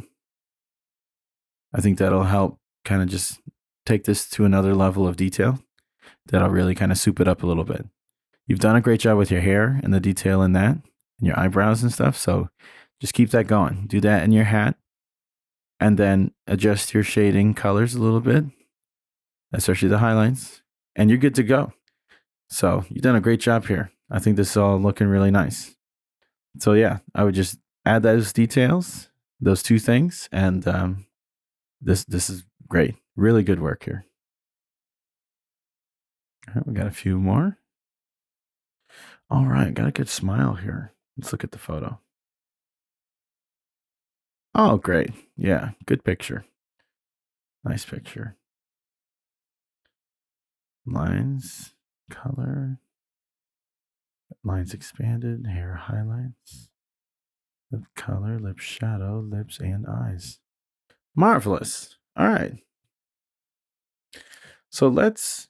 I think that'll help kind of just take this to another level of detail. That'll really kind of soup it up a little bit. You've done a great job with your hair and the detail in that, and your eyebrows and stuff. So just keep that going. Do that in your hat. and then adjust your shading colors a little bit, especially the highlights, and you're good to go. So you've done a great job here. I think this is all looking really nice. So yeah, I would just add those details, those two things, and this is great. Really good work here. All right, we got a few more. All right, got a good smile here. Let's look at the photo. Oh, great. Yeah, good picture. Nice picture. Lines, color, lines expanded, hair highlights, lip color, lip shadow, lips, and eyes. Marvelous. All right. So let's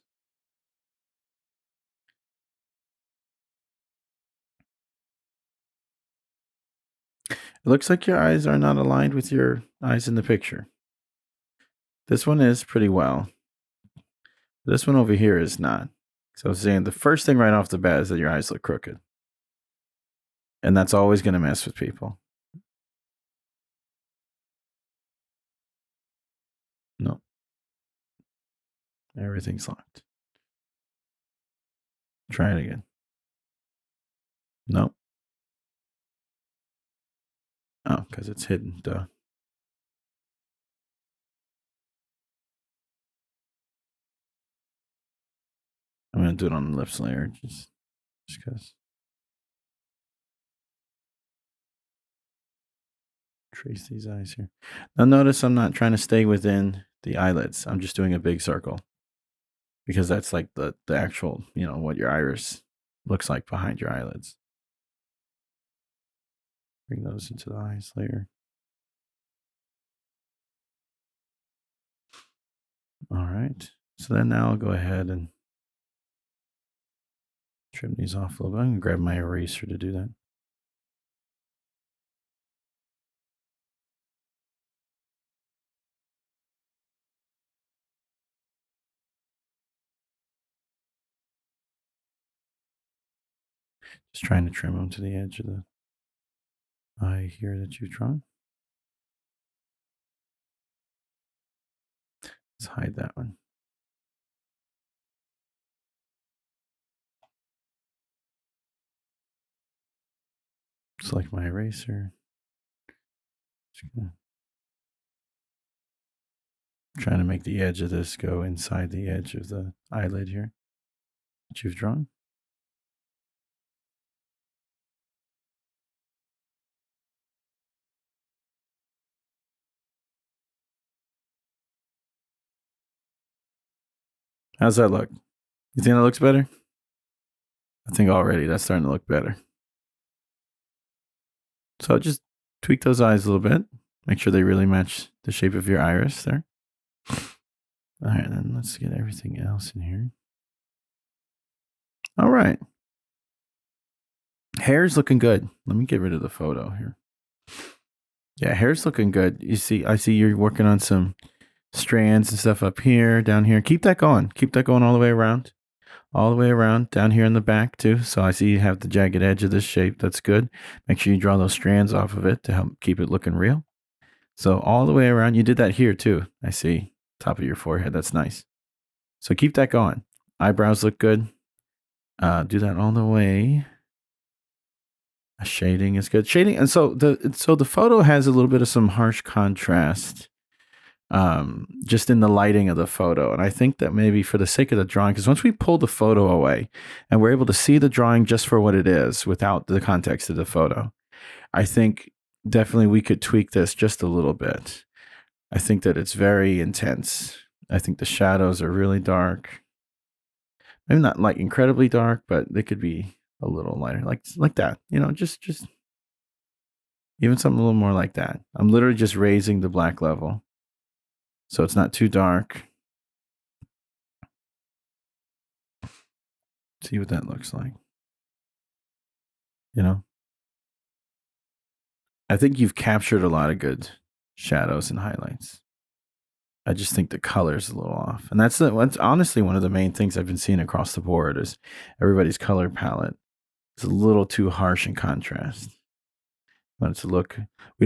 it looks like your eyes are not aligned with your eyes in the picture. This one is pretty well. This one over here is not. So I was saying the first thing right off the bat is that your eyes look crooked. And that's always going to mess with people. No. Everything's locked. Try it again. No. Oh, because it's hidden. Duh. I'm going to do it on the lips layer just because. Trace these eyes here. Now notice I'm not trying to stay within the eyelids. I'm just doing a big circle because that's like the actual, what your iris looks like behind your eyelids. Bring those into the eyes layer. All right. So then now I'll go ahead and trim these off a little bit. I'm going to grab my eraser to do that. Just trying to trim them to the edge of the eye here that you've drawn. Let's hide that one. Select my eraser. Trying to make the edge of this go inside the edge of the eyelid here that you've drawn. How's that look? You think that looks better? I think already that's starting to look better. So just tweak those eyes a little bit. Make sure they really match the shape of your iris there. All right, then let's get everything else in here. All right. Hair's looking good. Let me get rid of the photo here. Yeah, hair's looking good. I see you're working on some strands and stuff up here, down here. Keep that going. Keep that going all the way around. All the way around, down here in the back too. So I see you have the jagged edge of this shape. That's good. Make sure you draw those strands off of it to help keep it looking real. So all the way around. You did that here too. I see. Top of your forehead. That's nice. So keep that going. Eyebrows look good. Do that all the way. Shading is good. Shading, and so the photo has a little bit of some harsh contrast, just in the lighting of the photo. And I think that maybe for the sake of the drawing, because once we pull the photo away and we're able to see the drawing just for what it is without the context of the photo, I think definitely we could tweak this just a little bit. I think that it's very intense. I think the shadows are really dark. Maybe not like incredibly dark, but they could be a little lighter, like that. Just even something a little more like that. I'm literally just raising the black level, so it's not too dark. See what that looks like. I think you've captured a lot of good shadows and highlights. I just think the color is a little off, and that's honestly one of the main things I've been seeing across the board is everybody's color palette. It's a little too harsh in contrast. We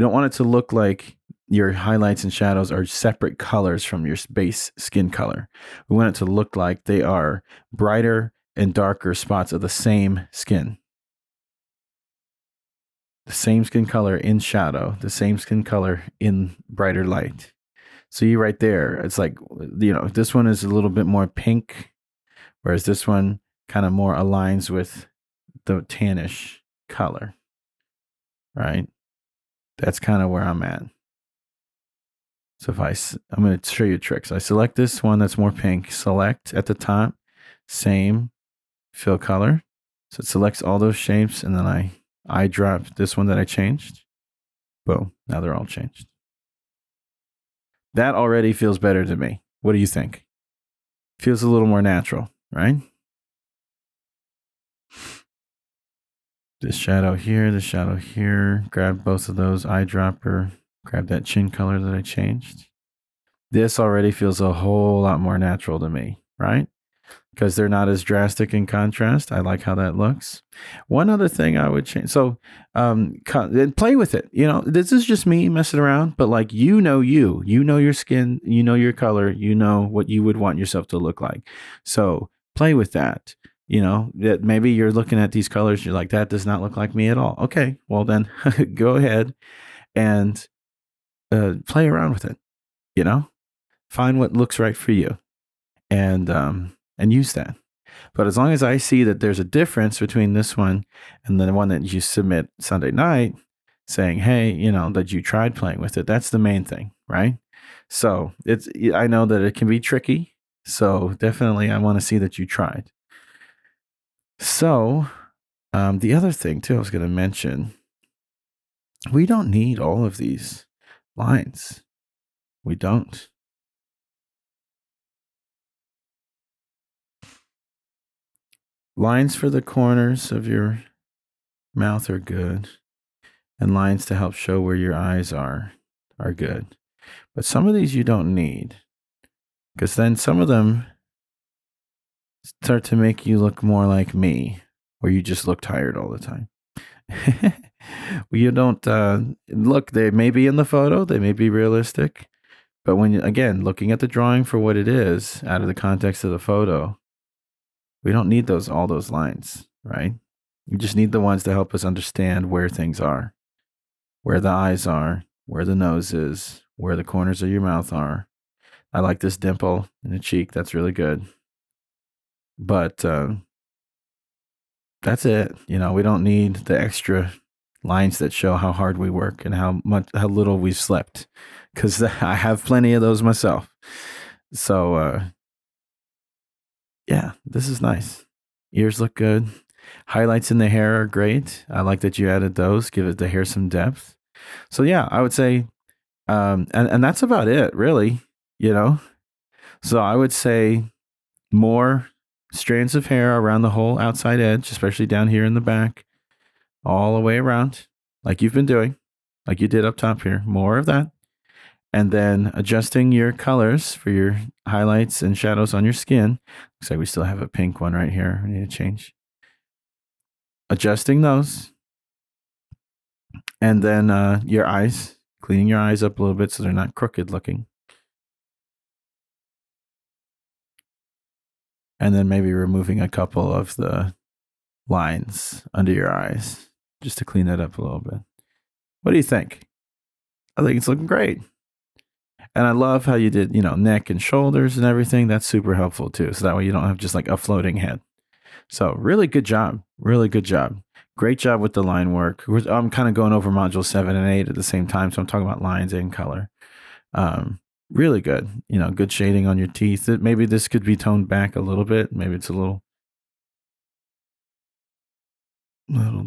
don't want it to look like your highlights and shadows are separate colors from your base skin color. We want it to look like they are brighter and darker spots of the same skin. The same skin color in shadow, the same skin color in brighter light. So you right there, it's like, this one is a little bit more pink, whereas this one kind of more aligns with the tannish color, right? That's kind of where I'm at. So I'm going to show you a trick. So I select this one that's more pink, select at the top, same fill color. So it selects all those shapes, and then I drop this one that I changed. Boom, now they're all changed. That already feels better to me. What do you think? Feels a little more natural, right? This shadow here, grab both of those, eyedropper, grab that chin color that I changed. This already feels a whole lot more natural to me, right? Because they're not as drastic in contrast. I like how that looks. One other thing I would change. So play with it. This is just me messing around, but like, you know your skin, you know your color, you know what you would want yourself to look like. So play with that. That maybe you're looking at these colors, you're like, that does not look like me at all. Okay, well then go ahead and play around with it. Find what looks right for you, and use that. But as long as I see that there's a difference between this one and the one that you submit Sunday night, saying, hey, that you tried playing with it, that's the main thing, right? So I know that it can be tricky. So definitely I want to see that you tried. So the other thing too, I was going to mention, we don't need all of these lines. We don't. Lines for the corners of your mouth are good, and lines to help show where your eyes are good. But some of these you don't need, because then some of them start to make you look more like me, where you just look tired all the time. You don't look, they may be in the photo, they may be realistic, but when again, looking at the drawing for what it is out of the context of the photo, we don't need all those lines, right? You just need the ones to help us understand where things are, where the eyes are, where the nose is, where the corners of your mouth are. I like this dimple in the cheek. That's really good. But that's it. We don't need the extra lines that show how hard we work and how little we've slept, because I have plenty of those myself. So yeah, this is nice. Ears look good. Highlights in the hair are great. I like that you added those, give the hair some depth. So yeah, I would say, and that's about it, really. So I would say more strands of hair around the whole outside edge, especially down here in the back, all the way around, like you've been doing, like you did up top here. More of that. And then adjusting your colors for your highlights and shadows on your skin. Looks like we still have a pink one right here. I need to change. Adjusting those. And then your eyes, cleaning your eyes up a little bit so they're not crooked looking. And then maybe removing a couple of the lines under your eyes just to clean that up a little bit. What do you think? I think it's looking great. And I love how you did, neck and shoulders and everything. That's super helpful too. So that way you don't have just like a floating head. So really good job. Really good job. Great job with the line work. I'm kind of going over module 7 and 8 at the same time. So I'm talking about lines and color. Really good. Good shading on your teeth. Maybe this could be toned back a little bit. Maybe it's a little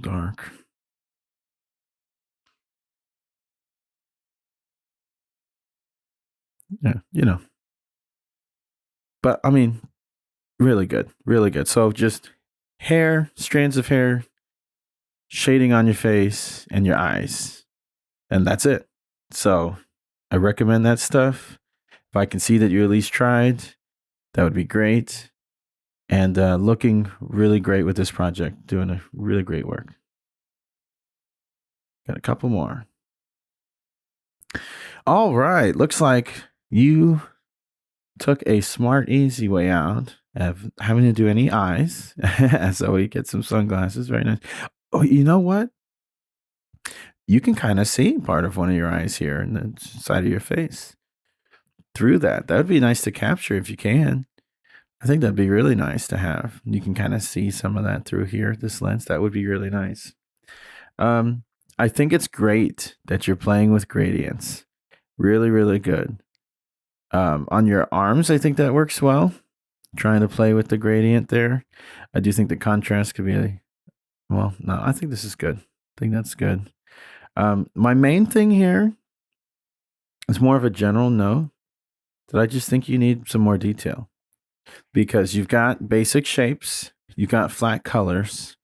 dark. Yeah, But I mean, really good. Really good. So just hair, strands of hair, shading on your face and your eyes. And that's it. So I recommend that stuff. If I can see that you at least tried, that would be great. And looking really great with this project, doing a really great work. Got a couple more. All right. Looks like you took a smart, easy way out of having to do any eyes. So we get some sunglasses. Very nice. Oh, you know what? You can kind of see part of one of your eyes here in the side of your face through that. That would be nice to capture if you can. I think that'd be really nice to have. You can kind of see some of that through here, this lens. That would be really nice. I think it's great that you're playing with gradients. Really, really good. On your arms, I think that works well. Trying to play with the gradient there. I do think the contrast could be, well, no, I think this is good. I think that's good. My main thing here is more of a general no, that I just think you need some more detail because you've got basic shapes, you've got flat colors,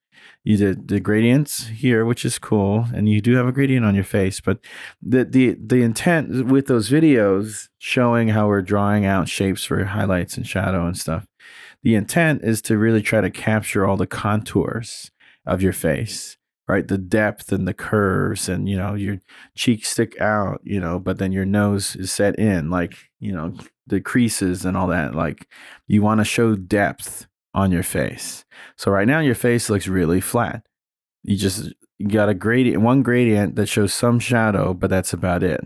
you did the gradients here, which is cool, and you do have a gradient on your face. But the intent with those videos showing how we're drawing out shapes for highlights and shadow and stuff, the intent is to really try to capture all the contours of your face, right? The depth and the curves, and your cheeks stick out, but then your nose is set in, like the creases and all that. Like you want to show depth on your face. So right now your face looks really flat. You got one gradient that shows some shadow, but that's about it.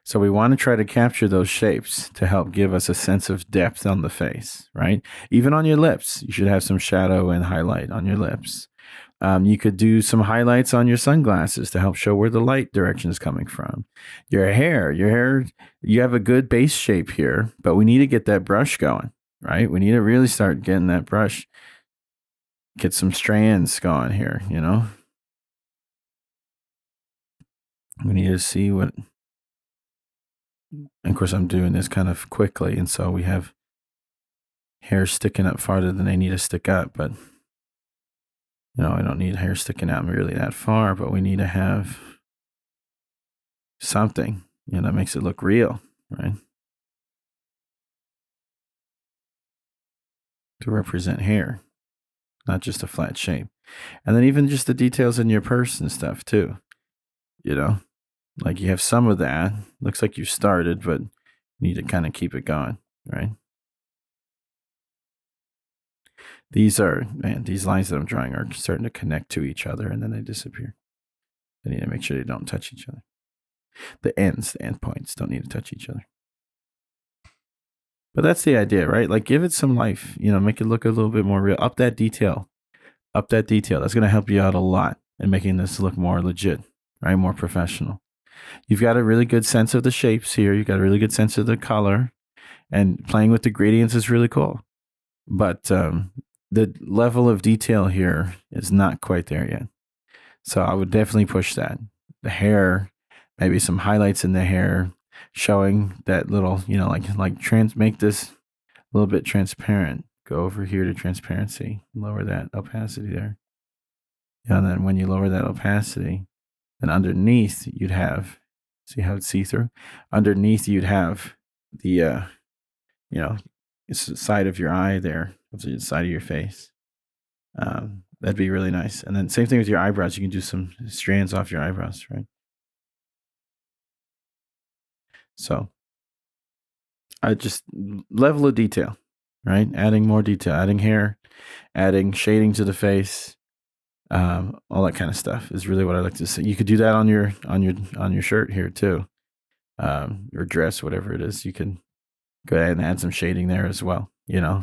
So we want to try to capture those shapes to help give us a sense of depth on the face, right? Even on your lips, you should have some shadow and highlight on your lips. You could do some highlights on your sunglasses to help show where the light direction is coming from. Your hair, you have a good base shape here, but we need to get that brush going, right? We need to really start getting that brush, get some strands going here, We need to see what, of course, I'm doing this kind of quickly, and so we have hair sticking up farther than they need to stick up, but I don't need hair sticking out really that far, but we need to have something, that makes it look real, right? To represent hair, not just a flat shape. And then even just the details in your purse and stuff too, like you have some of that. Looks like you started, but you need to kind of keep it going, right? These lines that I'm drawing are starting to connect to each other and then they disappear. I need to make sure they don't touch each other. The end points don't need to touch each other. But that's the idea, right? Like give it some life, make it look a little bit more real. Up that detail. That's going to help you out a lot in making this look more legit, right? More professional. You've got a really good sense of the shapes here. You've got a really good sense of the color, and playing with the gradients is really cool. But the level of detail here is not quite there yet. So I would definitely push that. The hair, maybe some highlights in the hair, showing that little, make this a little bit transparent. Go over here to transparency, lower that opacity there. And then when you lower that opacity, then underneath you'd have, see how it's see-through? Underneath you'd have the, side of your eye there, the side of your face. That'd be really nice. And then same thing with your eyebrows. You can do some strands off your eyebrows, right? So I just level of detail, right? Adding more detail, adding hair, adding shading to the face, all that kind of stuff is really what I like to see. You could do that on your shirt here too, or dress, whatever it is. You can go ahead and add some shading there as well.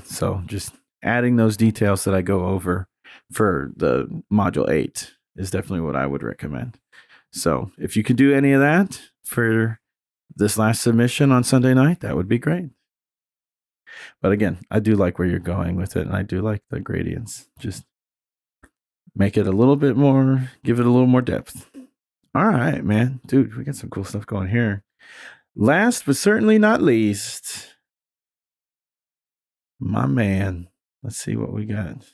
So just adding those details that I go over for the module 8 is definitely what I would recommend. So if you could do any of that for this last submission on Sunday night, that would be great. But again, I do like where you're going with it, and I do like the gradients. Just make it a little bit more, give it a little more depth. All right, man. Dude, we got some cool stuff going here. Last but certainly not least, my man. Let's see what we got.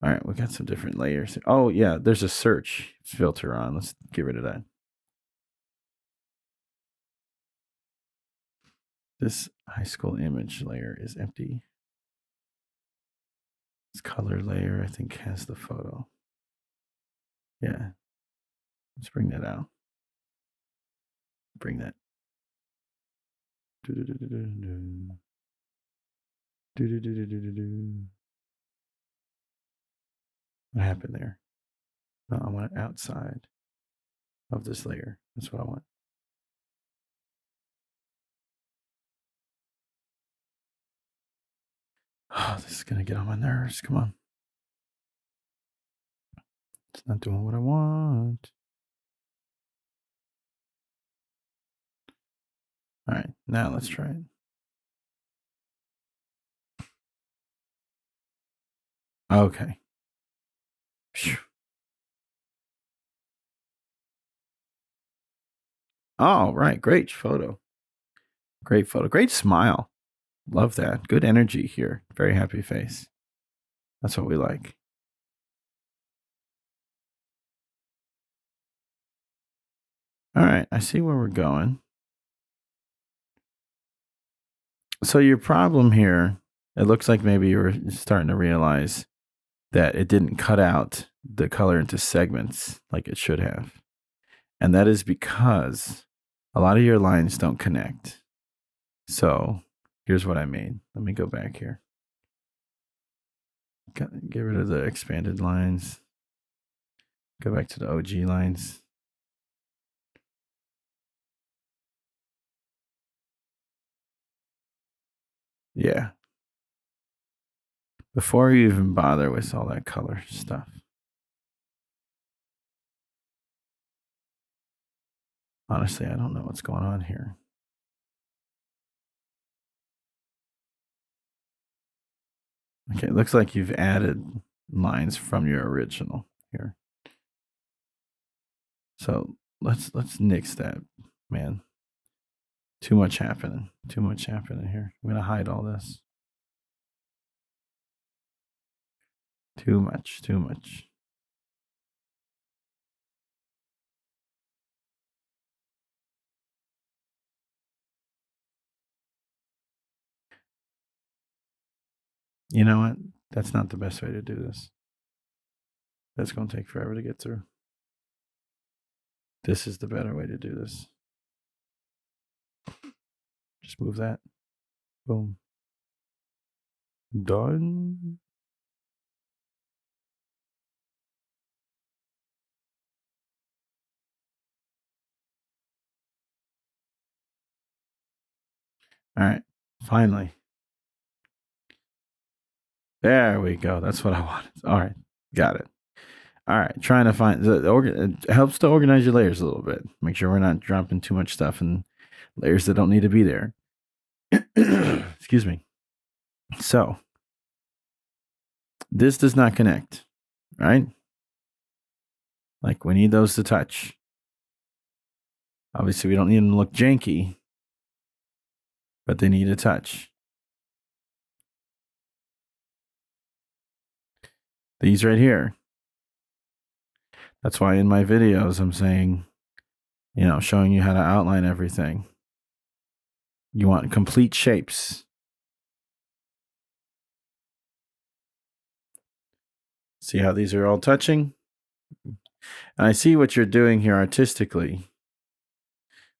All right, we got some different layers. Oh, yeah, there's a search filter on. Let's get rid of that. This high school image layer is empty. This color layer, I think, has the photo. Yeah. Let's bring that out. Bring that. What happened there? No, I want it outside of this layer. That's what I want. Oh, this is going to get on my nerves. Come on. It's not doing what I want. All right, now let's try it. Okay. Phew. All right, great photo. Great photo. Great smile. Love that. Good energy here. Very happy face. That's what we like. All right, I see where we're going. So your problem here, it looks like maybe you were starting to realize that it didn't cut out the color into segments like it should have. And that is because a lot of your lines don't connect. So here's what I made. Let me go back here. Get rid of the expanded lines. Go back to the OG lines. Yeah. Before you even bother with all that color stuff. Honestly, I don't know what's going on here. Okay, it looks like you've added lines from your original here. So let's nix that, man. Too much happening. Too much happening here. I'm gonna hide all this. Too much. Too much. You know what? That's not the best way to do this. That's gonna take forever to get through. This is the better way to do this. Just move that. Boom. Done. All right. Finally. There we go. That's what I wanted. All right. Got it. All right. Trying to find it helps to organize your layers a little bit. Make sure we're not dropping too much stuff in layers that don't need to be there. Excuse me. So this does not connect, right? Like we need those to touch. Obviously, we don't need them to look janky, but they need a touch. These right here. That's why in my videos I'm saying, showing you how to outline everything. You want complete shapes. See how these are all touching? And I see what you're doing here artistically,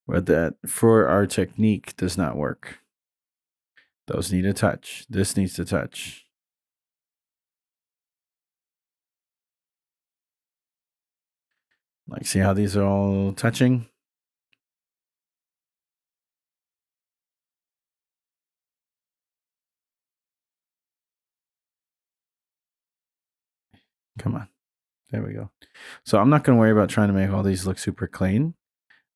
but that for our technique does not work. Those need a touch. This needs to touch. Like, see how these are all touching? Come on. There we go. So I'm not going to worry about trying to make all these look super clean.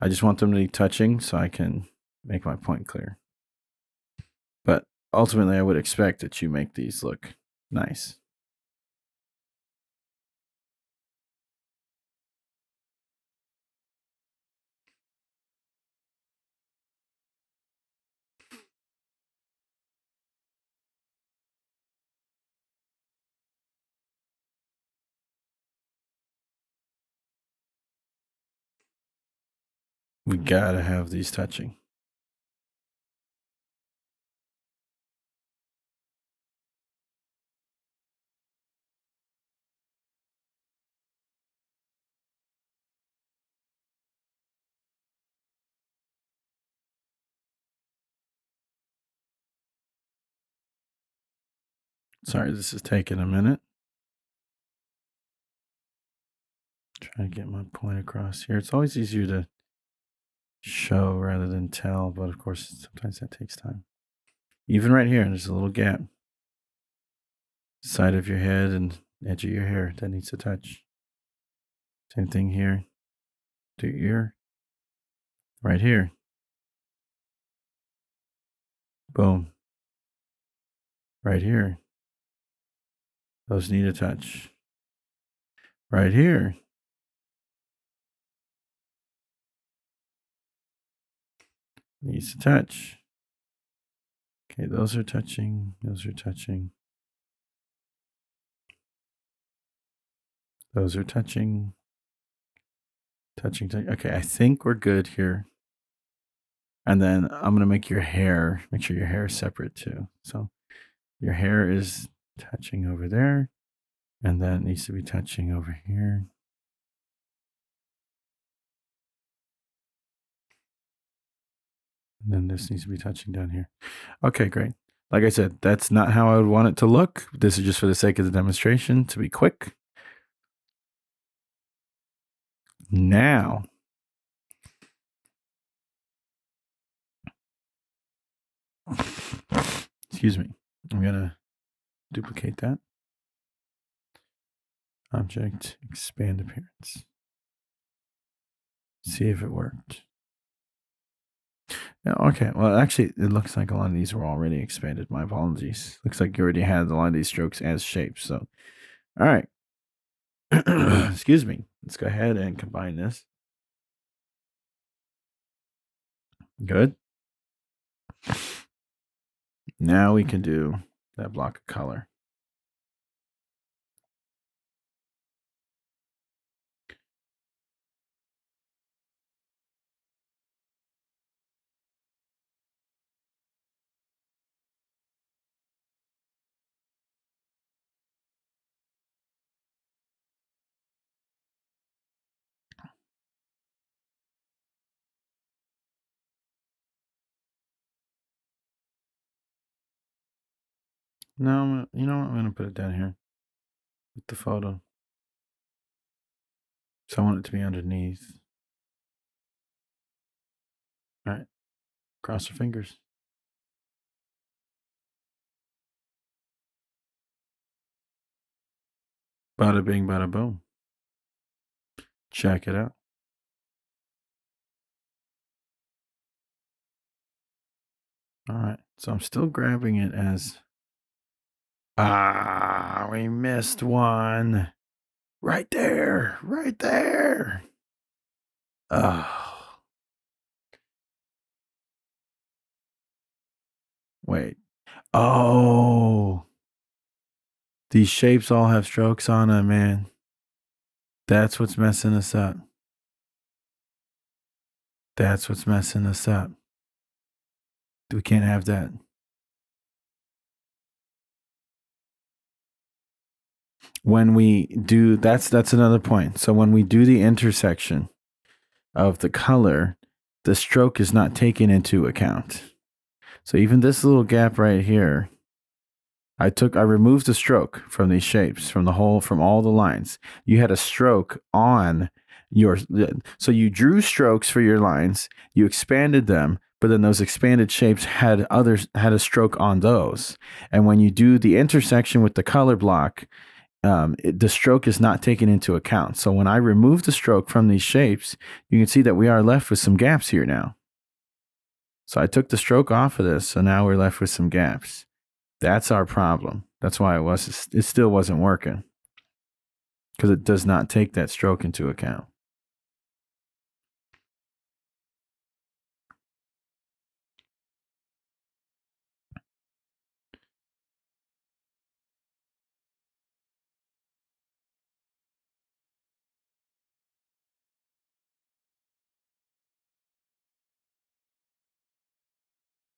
I just want them to be touching so I can make my point clear. But ultimately, I would expect that you make these look nice. We got to have these touching. Sorry, this is taking a minute. Try to get my point across here. It's always easier to show rather than tell, but of course, sometimes that takes time. Even right here, there's a little gap. Side of your head and edge of your hair that needs to touch. Same thing here. To your ear. Right here. Boom. Right here. Those need a touch. Right here. Needs to touch. Okay, those are touching. Those are touching. Those are touching. Touching. Okay, I think we're good here. And then I'm going to make your hair, make sure your hair is separate too. So your hair is touching over there. And then it needs to be touching over here. And then this needs to be touching down here. Okay, great. Like I said, that's not how I would want it to look. This is just for the sake of the demonstration to be quick. Now, excuse me, I'm going to duplicate that. Object, expand appearance. See if it worked. Yeah, okay, well, actually, it looks like a lot of these were already expanded. My apologies. Looks like you already had a lot of these strokes as shapes. So, all right. Excuse me. Let's go ahead and combine this. Good. Now we can do that block of color. No, you know what? I'm going to put it down here with the photo. So I want it to be underneath. All right. Cross your fingers. Bada bing, bada boom. Check it out. All right. So I'm still grabbing it as. Ah, we missed one. Right there. Right there. Oh. Wait. Oh. These shapes all have strokes on them, man. That's what's messing us up. That's what's messing us up. We can't have that. When we do, that's another point. So when we do the intersection of the color, the stroke is not taken into account. So even this little gap right here, I removed the stroke from these shapes, from all the lines. You had a stroke on so you drew strokes for your lines, you expanded them, but then those expanded shapes had a stroke on those. And when you do the intersection with the color block, the stroke is not taken into account. So when I remove the stroke from these shapes, you can see that we are left with some gaps here now. So I took the stroke off of this, so now we're left with some gaps. That's our problem. That's why it still wasn't working, because it does not take that stroke into account.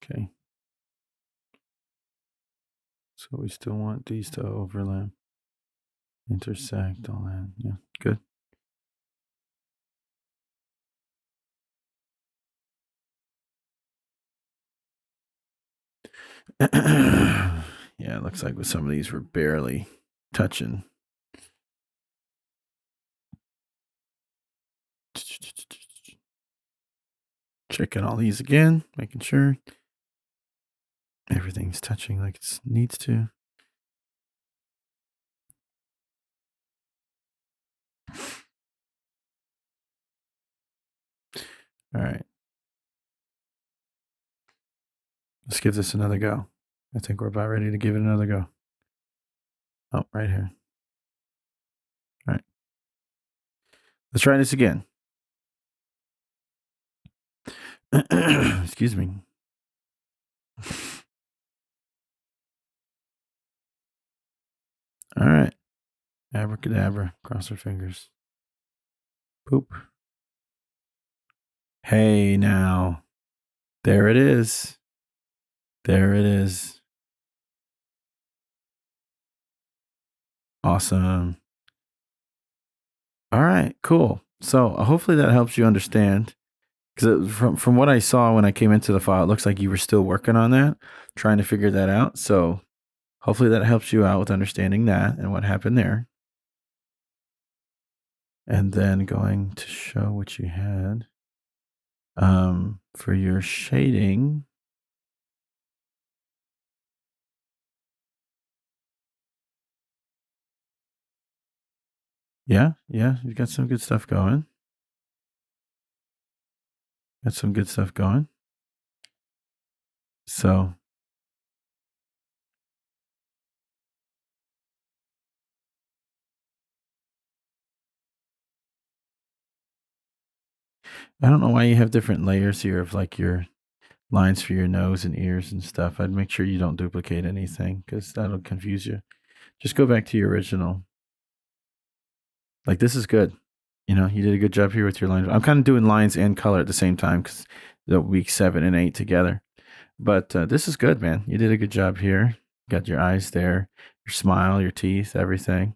Okay. So we still want these to overlap, intersect, all that. Yeah, good. Yeah, Yeah, it looks like with some of these we're barely touching. Checking all these again, making sure everything's touching like it needs to. All right. Let's give this another go. I think we're about ready to give it another go. Oh, right here. All right. Let's try this again. Excuse me. All right. Abracadabra. Cross our fingers. Poop. Hey, now. There it is. There it is. Awesome. All right, cool. So hopefully that helps you understand. Because from what I saw when I came into the file, it looks like you were still working on that, trying to figure that out. So hopefully that helps you out with understanding that and what happened there. And then going to show what you had for your shading. Yeah, you've got some good stuff going. Got some good stuff going. So I don't know why you have different layers here of like your lines for your nose and ears and stuff. I'd make sure you don't duplicate anything because that'll confuse you. Just go back to your original. Like this is good. You know, you did a good job here with your lines. I'm kind of doing lines and color at the same time because the week 7 and 8 together. But this is good, man. You did a good job here. Got your eyes there, your smile, your teeth, everything.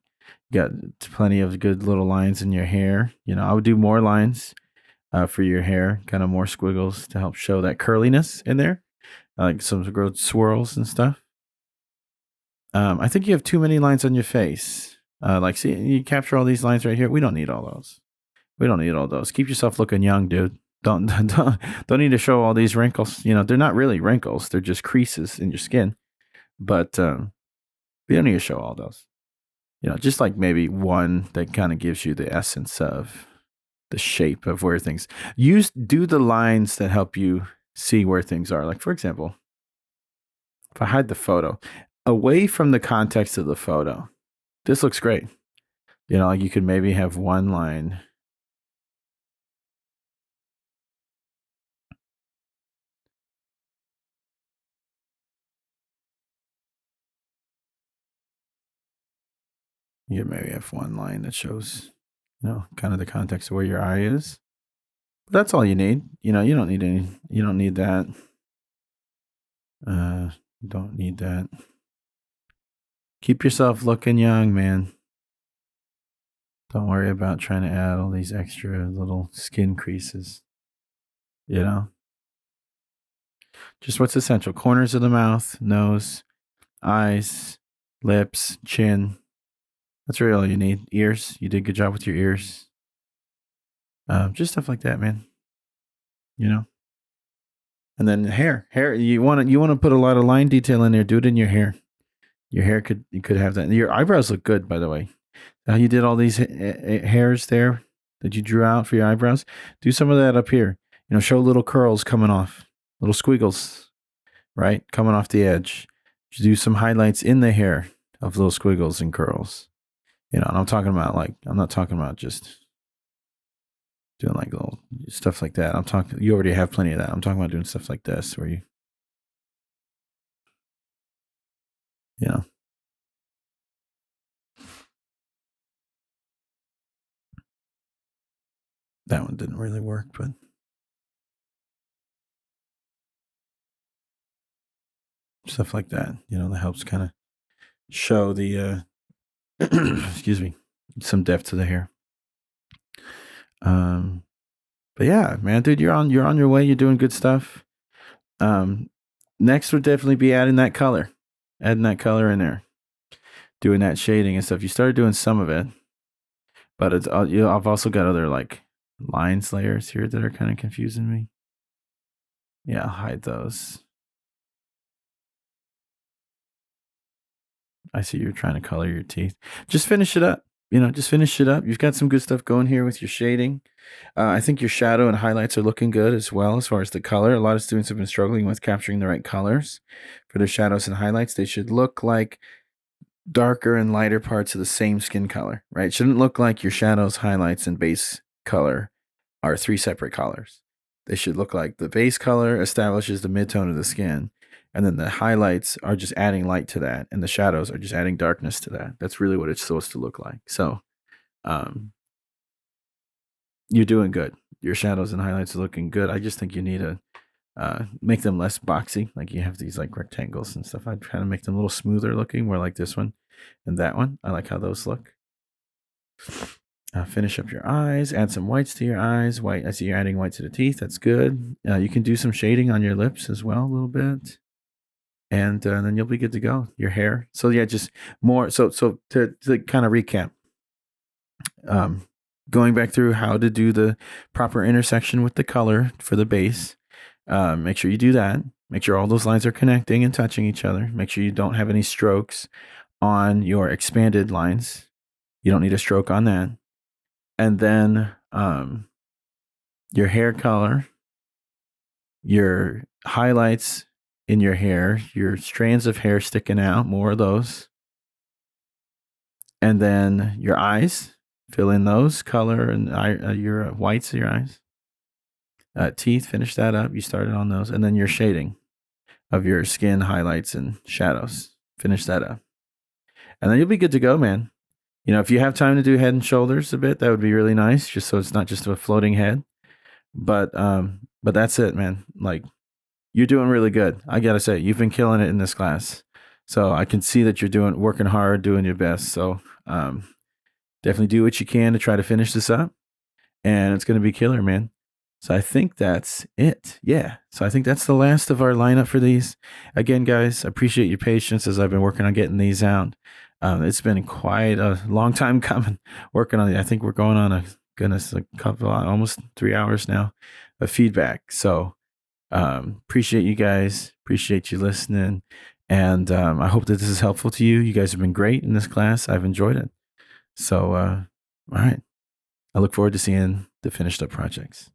Got plenty of good little lines in your hair. You know, I would do more lines for your hair, kind of more squiggles to help show that curliness in there, like some growth swirls and stuff. I think you have too many lines on your face. Like, see, you capture all these lines right here. We don't need all those. We don't need all those. Keep yourself looking young, dude. Don't need to show all these wrinkles. You know, they're not really wrinkles. They're just creases in your skin. But we don't need to show all those. You know, just like maybe one that kind of gives you the essence of the shape of where things. Do the lines that help you see where things are. Like, for example, if I hide the photo, away from the context of the photo, this looks great. You know, like you could maybe have one line. You maybe have one line that shows, you know, kind of the context of where your eye is. But that's all you need. You know, you don't need that. You don't need that. Keep yourself looking young, man. Don't worry about trying to add all these extra little skin creases. You know? Just what's essential. Corners of the mouth, nose, eyes, lips, chin. That's really all you need. Ears. You did a good job with your ears. Just stuff like that, man. You know? And then hair. You want to put a lot of line detail in there. Do it in your hair. Your hair you could have that. Your eyebrows look good, by the way. How you did all these hairs there that you drew out for your eyebrows. Do some of that up here. You know, show little curls coming off, little squiggles, right, coming off the edge. Just do some highlights in the hair of little squiggles and curls. You know, and I'm not talking about just doing like little stuff like that. You already have plenty of that. I'm talking about doing stuff like this where you know. That one didn't really work, but stuff like that, you know, that helps kind of show the excuse me, some depth to the hair. But yeah, man, dude, you're on your way. You're doing good stuff. Next would definitely be adding that color. adding that color in there, doing that shading and stuff. You started doing some of it, but it's I've also got other like lines layers here that are kind of confusing me. Yeah, I'll hide those. I see you're trying to color your teeth. Just finish it up. Just finish it up. You've got some good stuff going here with your shading. I think your shadow and highlights are looking good as well as far as the color. A lot of students have been struggling with capturing the right colors for their shadows and highlights. They should look like darker and lighter parts of the same skin color, right? It shouldn't look like your shadows, highlights, and base color are three separate colors. They should look like the base color establishes the midtone of the skin, and then the highlights are just adding light to that, and the shadows are just adding darkness to that. That's really what it's supposed to look like. So you're doing good. Your shadows and highlights are looking good. I just think you need to make them less boxy. Like you have these like rectangles and stuff. I'd kind of make them a little smoother looking, more like this one and that one. I like how those look. Finish up your eyes. Add some whites to your eyes. White. I see you're adding white to the teeth. That's good. You can do some shading on your lips as well, a little bit, and then you'll be good to go. Your hair. So yeah, just more. So to kind of recap, going back through how to do the proper intersection with the color for the base. Make sure you do that. Make sure all those lines are connecting and touching each other. Make sure you don't have any strokes on your expanded lines. You don't need a stroke on that. And then your hair color, your highlights in your hair, your strands of hair sticking out, more of those. And then your eyes, fill in those color and your whites of your eyes. Teeth, finish that up. You started on those. And then your shading of your skin, highlights, and shadows. Finish that up. And then you'll be good to go, man. If you have time to do head and shoulders a bit, that would be really nice, just so it's not just a floating head. But that's it, man. Like, you're doing really good. I gotta say, you've been killing it in this class. So I can see that you're working hard, doing your best. So definitely do what you can to try to finish this up. And it's gonna be killer, man. So I think that's it. Yeah. So I think that's the last of our lineup for these. Again, guys, I appreciate your patience as I've been working on getting these out. It's been quite a long time coming, working on it. I think we're going on a couple, almost 3 hours now of feedback. So appreciate you guys. Appreciate you listening. And I hope that this is helpful to you. You guys have been great in this class. I've enjoyed it. So, all right. I look forward to seeing the finished up projects.